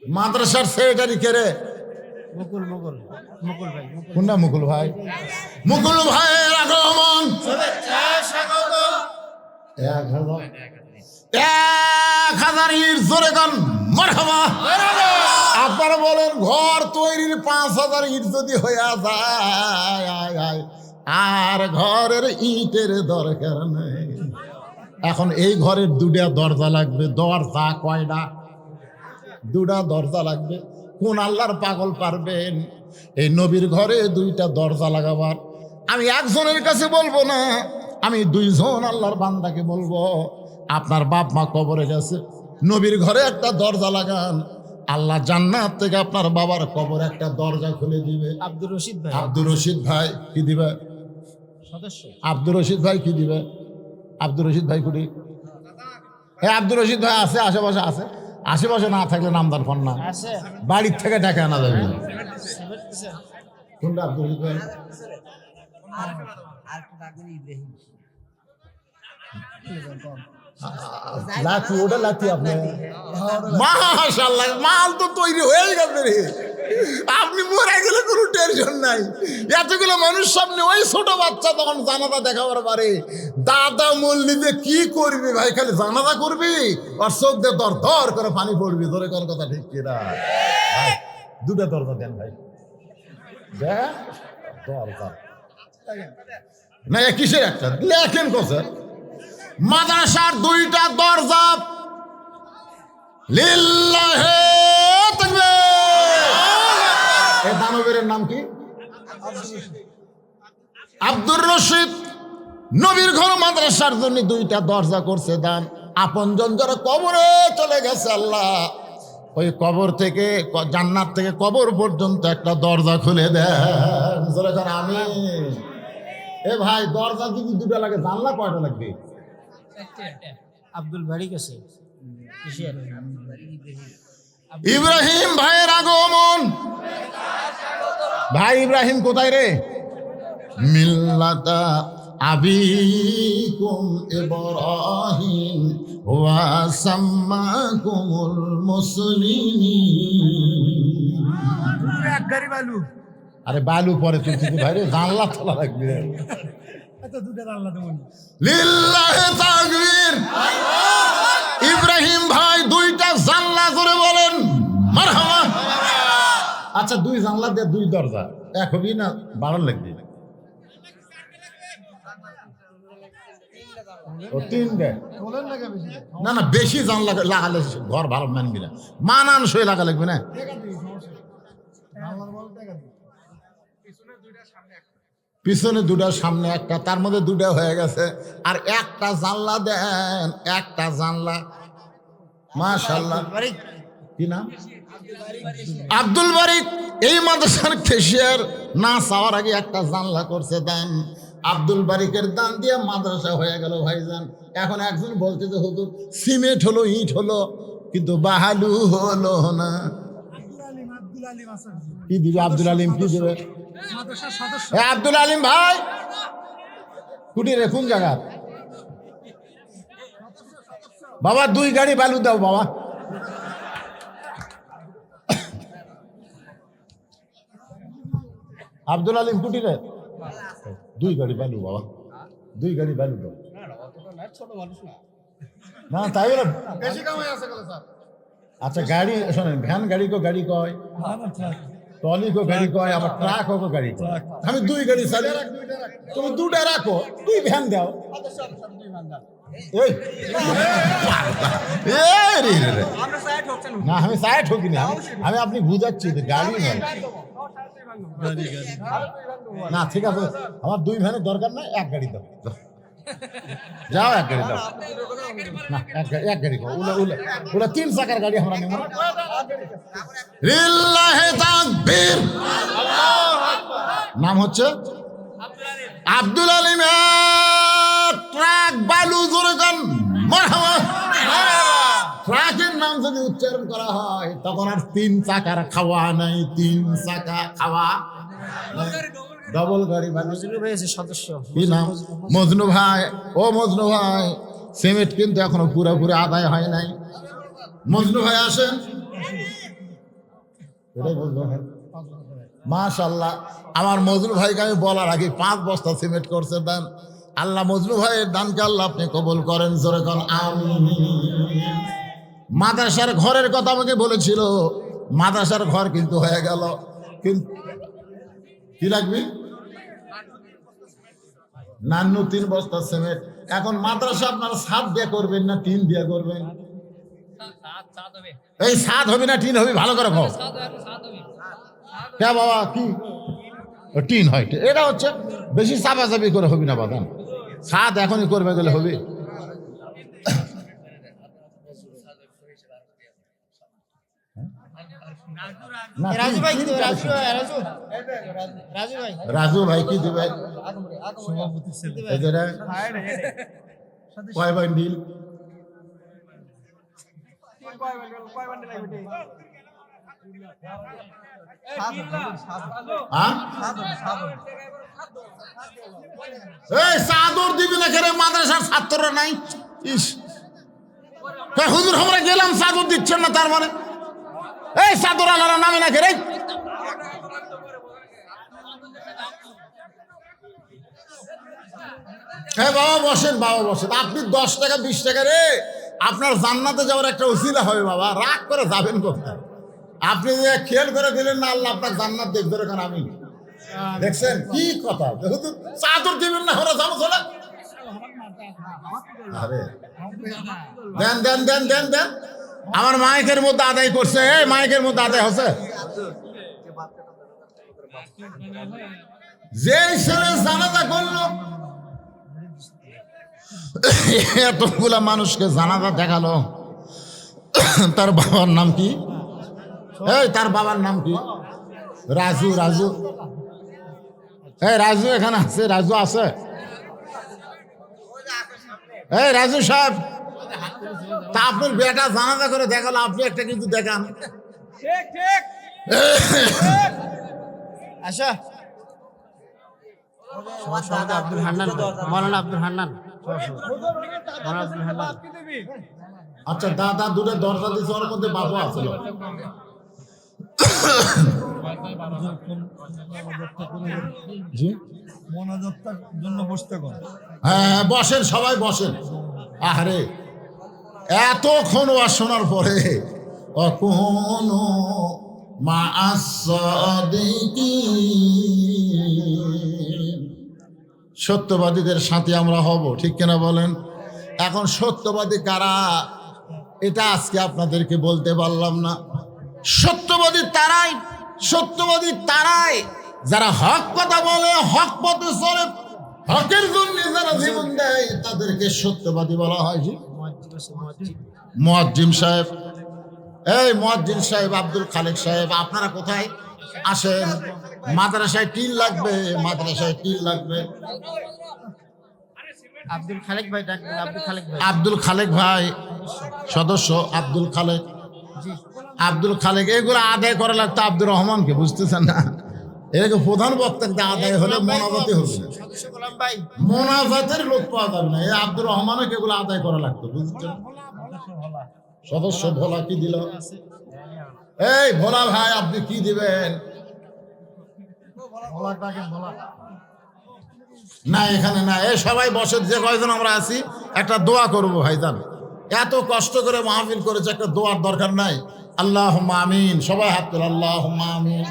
মাদ্রাসার সেই তারিখে রে। মুকুল ভাই। কোনটা মুকুল ভাই? মুকুল ভাইয়ের আগমন। 1000 ইট। জোরে গান মারহাবা। আপনারা বলেন ঘর তৈরির 5000 ইট যদি হইয়া যায়, আর ঘরের ইটের দরকার নেই। এখন এই ঘরের 2টা দরজা লাগবে। দরজা কয়টা? 2টা দরজা লাগবে। কোন আল্লাহর পাগল পারবেন এই নবীর ঘরে দুইটা দরজা লাগাবার? আমি একজনের কাছে বলবো না, আমি দুইজন আল্লাহর বান্দাকে বলবো, আপনার বাপ মা কবরে গেছে, নবীর ঘরে একটা দরজা লাগান, আল্লাহ জান্নাত থেকে আপনার বাবার কবরে একটা দরজা খুলে দিবে। আব্দুর রশিদ ভাই আব্দুর রশিদ ভাই কি দিবে? সদস্য। আব্দুর রশিদ ভাই কি দিবে? আব্দুর রশিদ ভাই কুটি? হ্যাঁ, আব্দুর রশিদ ভাই আছে, আশেপাশে আছে। আশেপাশে না থাকলে নামদার ফোন না, আছে বাড়ির থেকে টাকা আনা যাবে। সিমেন্ট দিছে। কোনটা আব্দুর রশিদ ভাই? লাঠি, ওটা লাঠি আপনার? মাশাআল্লাহ, মাল তো তৈরি হয়ে গেছে রে। আপনি মরে গেলে কোনো টেনশন নাই। এতগুলো মানুষ সামনে ওই ছোট বাচ্চা তখন জানাজা দেখাবার পারে, দাদা মল্লি যে কি করবি ভাই, খালি জানাজা করবি আর চোখ দিয়ে দর দর করে পানি পড়বি। ধরে কোন কথা ঠিক কিনা ভাই? দুটা দরজা দেন ভাই, দেন দরজা না, কিসের একটা লেখেন কোসে? মাদ্রাসার দুইটা দরজা লিল্লাহে তাকবীর। এই দানবীর নাম কি? আব্দুর রশিদ। নবীর ঘর মাদ্রাসার জন্য দুইটা দরজা করছে দান। আপনজন যারা কবরে চলে গেছে, আল্লাহ ওই কবর থেকে, জান্নাত থেকে কবর পর্যন্ত একটা দরজা খুলে দেন। আমি এ ভাই, দরজা যদি দুটা লাগে, জানলা কয়টা লাগবে? আব্দুল বাড়ি গেছে কিসের? ইব্রাহিম ভাইয়ের আগমন। ভাই ইব্রাহিম কোথায় রে? মিল্লাতা আবিকুম ইব্রাহিম ওয়া সাম্মাকুমুল মুসলিমিন। এক গাড়ি বালু। আরে বালু পরে তুলছি ভাই রে, জানলা তোলা লাগবে। এত দুটো জানলা দেবনি। লিল্লাহে তাকবীর। ইব্রাহিম ভাই দুইটা জানলা করে বলেন মারহাবা। আচ্ছা, দুই জানলা দিয়ে দুই দরজা, এক হবি না বাড়ার লাগবে? ও তিনটে। বলেন না বেশি। না না, বেশি জানলা লাগালে ঘর ভালো মানবি না, মানানসই লাগা লাগবে না। পিছনে দুটা, সামনে একটা, তার মধ্যে দুটা হয়ে গেছে। আর একটা জানলা দেন, একটা জানলা। মাশাআল্লাহ। কি নাম? আব্দুল বারিক। এই মাদ্রাসার কেশিয়ার না চাওয়ার আগে একটা জানলা করছে দান। আব্দুল বারিকের দান দিয়ে মাদ্রাসা হয়ে গেল ভাইজান। এখন একজন বলতে যে হুজুর সিমেন্ট হলো, ইট হলো, কিন্তু বাহালু হলো না। আব্দুল আলিম আছে। কি দিবে আব্দুল আলিম? কি দিবে? মাদ্রাসার সদস্য। আব্দুল আলিম ভাই কুটি রে, কোন জায়গা? বাবা দুই গাড়ি বালু দাও বাবা। আব্দুল আলিম কুটি রে, দুই গাড়ি বালু বাবা, দুই গাড়ি বালু দাও। না তাই বলে বেশি কামাই আছে স্যার। আচ্ছা গাড়ি শোনেন, ভ্যান গাড়ি কো গাড়ি কয়, ট্রলি কো গাড়ি কয়, আবার ট্রাক কো গাড়ি কয়। আমি দুই গাড়ি চালিয়ে, তুমি দুটা রাখো, দুই ভ্যান দাও। এই রে রে, না আমি চায় ঠকি না, আমি আপনি বুঝাচ্ছি যে গাড়ি নয়। না ঠিক আছে, আমার দুই ভ্যানের দরকার নাই, এক গাড়ি দাও, যাও এক গাড়ি দাও। না এক গাড়ি দাও, ওলা তিন চাকার গাড়ি আমরা নেব। লিল্লাহে তাকবীর। নাম হচ্ছে আব্দুল আলিম। ট্রাক বালু জোরে গান মারহাবা। ট্রাকের নাম যদি উচ্চারণ করা হয় তখন আর তিন চাকার খাওয়া নাই, তিন চাকা খাওয়া, ডবল গাড়ি বালু। সদস্য কি নাম? মজনু ভাই। ও মজনু ভাই, সিমেন্ট কিন্তু এখনো পুরোপুরি আদায় হয় নাই। মজনু ভাই আসেন। এটাই মজনু ভাই। মাশাআল্লাহ, আমার মজনু ভাইকে আমি বলার আগে 5 বস্তা সিমেন্ট করছে দান। আল্লাহ মজনু ভাইয়ের দানকে আল্লাহ আপনি কবুল করেন, জোরে কোন আমিন। মাদ্রাসার ঘরের কথা আমাকে বলেছিল, মাদ্রাসার ঘর কিন্তু হয়ে গেল। কিন্তু কি লাগবে? নান্নু 3 বস্তা সিমেন্ট। এখন মাদ্রাসা আপনার ছাদ দিয়ে করবেন না টিন দিয়ে করবেন? এই সাত হবি না টিন হবি ভালো করে কও কে বাবা কি ও টিন হয় এটা হচ্ছে বেশি চাপাচাপি করে হবি না বাদান সাত এখনই করবে গেলে হবে না, রাজু ভাই কি টিন দেবে? চালিস না। রাজু ভাই রাজু ভাই কি দিবে এদের কয় বান্ডিল হ্যাঁ? এই চাদর দিবি না কেন মাদ্রাসার ছাত্ররা নাই ইস কয় হুজুর আমরা গেলাম চাদর দিচ্ছেন না তার মানে এই চাদর আলাদা নামে না কেন হ্যাঁ বাবা বসেন আপনি 10 টাকা 20 টাকা রে আপনার জান্নাতে যাওয়ার একটা উসিলা হবে বাবা রাগ করে যাবেন কোথায় আপনি যে খেয়াল করে দিলেন না আল্লাহ আপনার জান্নাত দেখবে রেখেন আমি দেখছেন কি কথা যেহেতু চাদর দিবেন না ওরা যাবো চলে আরে দেন দেন দেন দেন দেন আমার মাইকের মধ্যে আদায় করছে এই মাইকের মধ্যে আদায় হচ্ছে যে ছেলে জানাজা করলো এতগুলা মানুষকে জানাজা দেখালো তার বাবার নাম কি এই তার বাবার নাম কি রাজু রাজু এই রাজু এখানে আছে রাজু আছে এই রাজু সাহেব তা আপনার বেটা জানাজা করে দেখালো আপনি একটা কিন্তু দেখান আচ্ছা আব্দুল হান্নান মৌলানা আব্দুল হান্নান মৌলানা আব্দুল হান্নান আচ্ছা দাদা দুটো দরজা দিচ্ছে ওর মধ্যে বাবু আছে জি মনোযোগটার জন্য বসতে কর হ্যাঁ বসেন সবাই বসেন আরে এতক্ষণ ওয়াজ শোনার পরে অকোনো মা সত্যবাদীদের সাথে আমরা হব ঠিক কিনা বলেন এখন সত্যবাদী কারা এটা আজকে আপনাদেরকে বলতে পারলাম না সত্যবাদী তারাই যারা হক কথা বলে হক পথে চলে হকের জন্য যারা জীবন দেয় তাদেরকে সত্যবাদী বলা হয় জি মুয়াজ্জিম সাহেব এই মুয়াজ্জিম সাহেব আব্দুল খালেক সাহেব আপনারা কোথায় আসেন মাদ্রাসায় টিন লাগবে আব্দুল খালেক ভাই ডাকবেন আব্দুল খালেক ভাই সদস্য আব্দুল খালেক এগুলো আদায় করা লাগতো আব্দুর রহমানকে বুঝতেছেন না এগুলো প্রধান বক্তাকে আদায় হলে মোনাজাতে হবে সদস্য গোলাম ভাই মোনাজাতের লোক পাওয়া যাবে না এই আব্দুর রহমানকে এগুলো আদায় করা লাগতো বুঝছেন সদস্য ভোলা কি দিল এই ভোলা ভাই আপনি কি দিবেন না এখানে না এই সবাই বসে যে কয়জন আমরা আছি একটা দোয়া করবো ভাইজান এত কষ্ট করে মাহফিল করেছে একটা দোয়ার দরকার নাই আল্লাহুম্মা আমিন সবাই হাত তোল আল্লাহুম্মা আমিন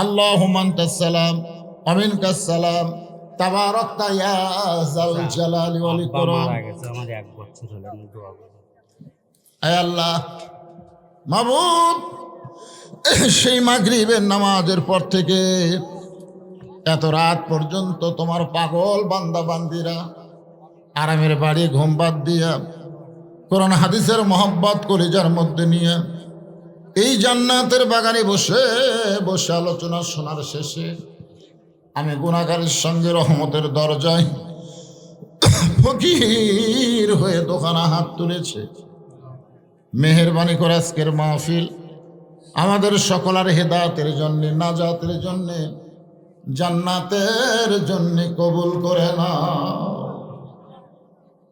আল্লাহুম্মা আনতাস সালাম ওয়া মিনকাস সালাম তাবারাকতা ইয়া যাল জালালি ওয়াল ইকরাম আমাদের 1 বছর হলো আমি দোয়া করি আয় আল্লাহ মাবুদ সেই মাগরিবের নামাজের পর থেকে এত রাত পর্যন্ত তোমার পাগল বান্দা বান্দিরা আরামের বাড়ি ঘুম বাদ দিয়া কোরআন হাদিসের মহব্বত কলিজার মধ্যে নিয়ে এই জান্নাতের বাগানে বসে বসে আলোচনা শোনার শেষে আমি গুনাহগারের সঙ্গে রহমতের দরজায় ফকির হয়ে দোকানে হাত তুলেছে মেহেরবানি করে আজকের মাহফিল আমাদের সকলের হেদায়েতের জন্য নাজাতের জন্য জান্নাতের জন্য কবুল করে না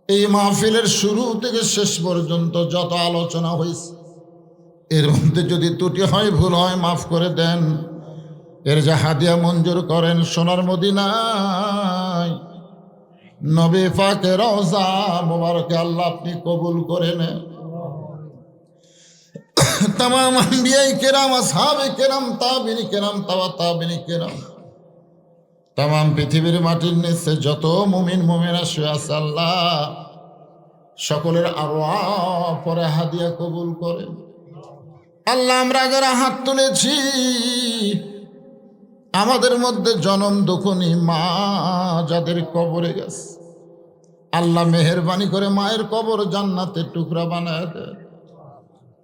এই মাহফিলের শুরু থেকে শেষ পর্যন্ত যত আলোচনা হয়েছে এর মধ্যে যদি ত্রুটি হয় ভুল হয় মাফ করে দেন এর যে হাদিয়া মঞ্জুর করেন সোনার মদিনায় নবী পাকের রওজা মোবারকে আল্লাহ আপনি কবুল করে নেন तमाम अंबियाई किराम असहाबे किराम ताबिनी किराम तवा ताबिनी किराम तमाम पृथ्वीर माटिर निचे যত মুমিন মুমিনা শুয়ে আছে আল্লাহ সকলের আরো পরে হাদিয়া কবুল করেন। আল্লাহ আমরা যারা হাত তুলেছি আমাদের মধ্যে জনম দুঃখনী মা যাদের কবরে গেছে, আল্লাহ মেহেরবানি করে মায়ের কবর জান্নাতের টুকরা বানায় দেয়।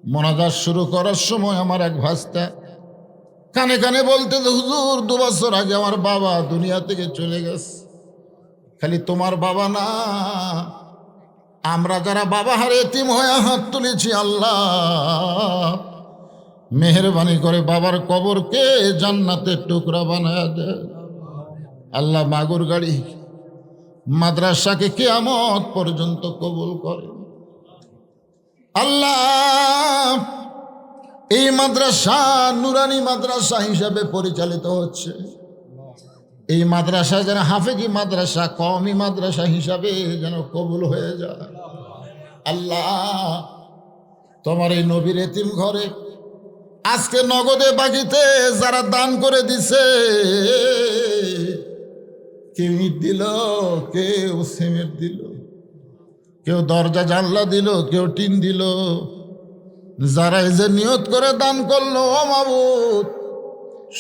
মোনাজাত শুরু করার সময় আমার এক ভাস্তা কানে কানে বলতে, হুজুর 2 বছর আগে আমার বাবা দুনিয়া থেকে চলে গেছে। খালি তোমার বাবা না, আমরা যারা বাবা হারে এতিম হয়ে হাত তুলেছি, আল্লাহ মেহেরবানি করে বাবার কবরকে জান্নাতের টুকরা বানায় দেয়। আল্লাহ মাগুর গাড়ি মাদ্রাসাকে কিয়ামত পর্যন্ত কবুল করে। আল্লাহ এই মাদ্রাসা নুরানি মাদ্রাসা হিসাবে পরিচালিত হচ্ছে। এই মাদ্রাসা যেন হাফেজি মাদ্রাসা, কওমি মাদ্রাসা হিসাবে যেন কবুল হয়ে যায়। আল্লাহ তোমার এই নবীর এতিম ঘরে আজকে নগদে বাকিতে যারা দান করে দিছে, কেউ ইট দিল, কেউ সিমেন্ট দিল, কেউ দরজা জানলা দিল, কেউ টিন দিল, যারা এই যে নিয়ত করে দান করলো, ও মাবুদ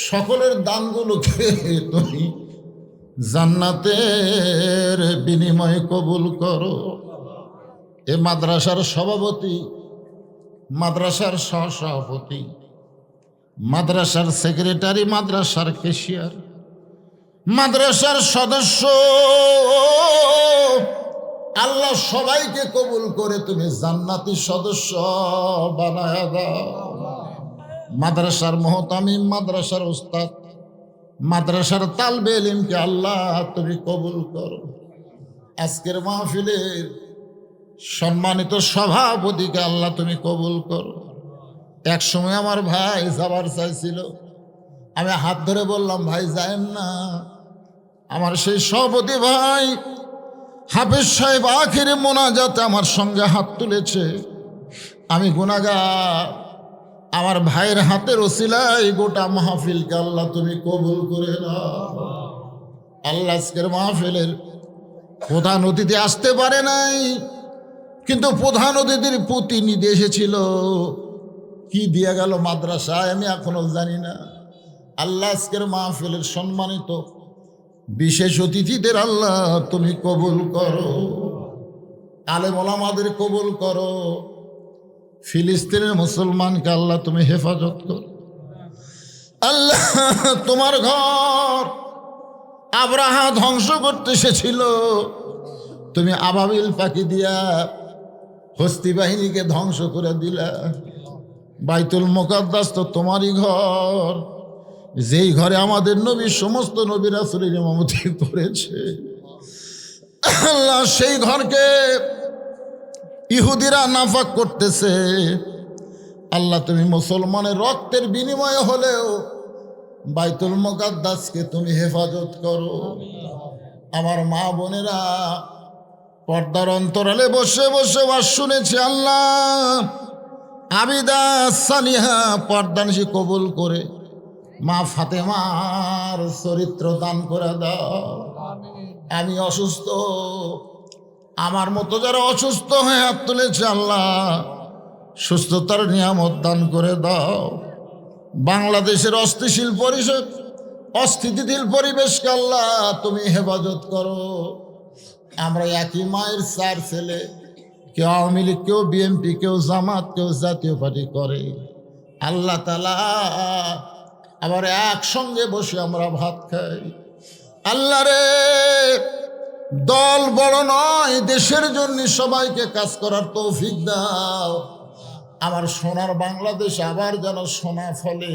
সকলের দানগুলোকে তুমি জান্নাতের বিনিময়ে কবুল করো। এ মাদ্রাসার সভাপতি, মাদ্রাসার সহসভাপতি, মাদ্রাসার সেক্রেটারি, মাদ্রাসার ক্যাশিয়ার, মাদ্রাসার সদস্য, আল্লাহ সবাইকে কবুল করে তুমি জান্নাতি সদস্য বানায়া দাও। মাদ্রাসার মুহতামিম, মাদ্রাসার উস্তাদ, মাদ্রাসার তালবে ইলমকে আল্লাহ তুমি কবুল করো। আজকের মাহফিলের সম্মানিত সভাপতিকে আল্লাহ তুমি কবুল করো। এক সময় আমার ভাই যাবার চাইছিল, আমি হাত ধরে বললাম, ভাই যায়েন না। আমার সেই সভাপতি ভাই হাফেজ সাহেব আখিরে মোনাজাতে আমার সঙ্গে হাত তুলেছে। আমি গুনাহগার, আমার ভাইয়ের হাতের ওসিলায় গোটা মাহফিলকে আল্লাহ তুমি কবুল করে নাও। আল্লাহ আজকের মাহফিলের প্রধান অতিথি আসতে পারে নাই, কিন্তু প্রধান অতিথির প্রতিনিধি এসেছিল। কি দিয়ে গেল মাদ্রাসায় আমি এখনো জানি না। আল্লাহ আজকের মাহফিলের সম্মানিত বিশেষ অতিথিদের আল্লাহ তুমি কবুল করো। আলেম ওলামাদের কবুল করো। ফিলিস্তিনের মুসলমানকে আল্লাহ তুমি হেফাজত করো। আল্লাহ তোমার ঘর আব্রাহা ধ্বংস করতে এসেছিল, তুমি আবাবিল পাখি দিয়া হস্তি বাহিনীকে ধ্বংস করে দিলা। বাইতুল মুকাদ্দাস তো তোমারই ঘর, যেই ঘরে আমাদের নবী সমস্ত নবী রাসূলের ইমামতি করেছে। আল্লাহ সেই ঘরকে ইহুদিরা নাফাক করতেছে। আল্লাহ তুমি মুসলমানের রক্তের বিনিময়ে হলেও বাইতুল মুকাদ্দাসকে তুমি হেফাজত করো। আমার মা বোনেরা পর্দার অন্তরালে বসে বসে ওয়াজ শুনেছে, আল্লাহ আবিদা সালিহা পর্দানিশী কবুল করে মা ফাতেমার চরিত্র দান করে দাও। আমি অসুস্থ, আমার মতো যারা অসুস্থ হয়ে হাত তুলেছে আল্লাহ সুস্থতার নিয়ামত দান করে দাও। বাংলাদেশের অস্থিতিশীল পরিষদ, অস্থিতিশীল পরিবেশকে আল্লাহ তুমি হেফাজত করো। আমরা একই মায়ের 4 ছেলে, কেউ আওয়ামী লীগ, কেউ বিএনপি, কেউ জামাত, কেউ জাতীয় পার্টি করে। আল্লাহ তাআলা আবার একসঙ্গে বসে আমরা ভাত খাই। আল্লাহ রে, দল বড় নয়, দেশের জন্য সবাইকে কাজ করার তৌফিক দাও। আমার সোনার বাংলাদেশ আবার যেন সোনা ফলে।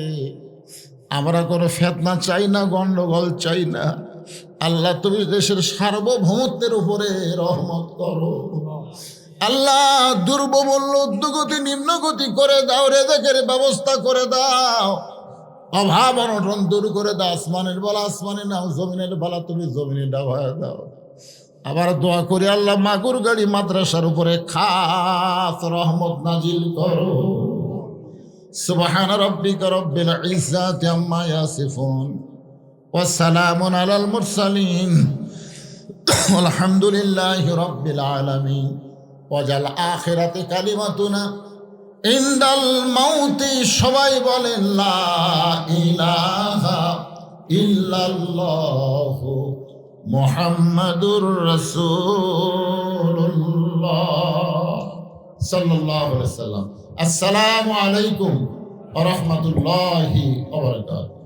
আমরা কোনো ফেতনা চাই না, গন্ডগোল চাই না। আল্লাহ তুমি দেশের সার্বভৌমত্বের উপরে রহমত করো। আল্লাহ দুর্বল উদ্যোগতি নিম্নগতি করে দাও, রেজেকের ব্যবস্থা করে দাও, অভাব অনটন দূর করে দাও। আসমানের বালা আসমানে নাও, জমিনের বালা তুমি জমিনে ডাবায় দাও। আবার দোয়া করি আল্লাহ মাগুর গাড়ি মাদ্রাসার উপরে খাস রহমত নাজিল করো। সুবহান রাব্বিকা রব্বিল ইজ্জাতি আম্মা ইয়াসিফুন ওয়া সালামুন আলাল মুরসালিন আলহামদুলিল্লাহি রাব্বিল আলামিন। ওয়াজাল আখিরাতি কালিমাতুনা ইনদাল মাউতি, সবাই বলেন লা ইলাহা ইল্লাল্লাহু মুহাম্মাদুর রাসূলুল্লাহ সাল্লাল্লাহু আলাইহি ওয়াসাল্লাম। আসসালামু আলাইকুম ওয়া রাহমাতুল্লাহি ওয়া বারাকাতুহু।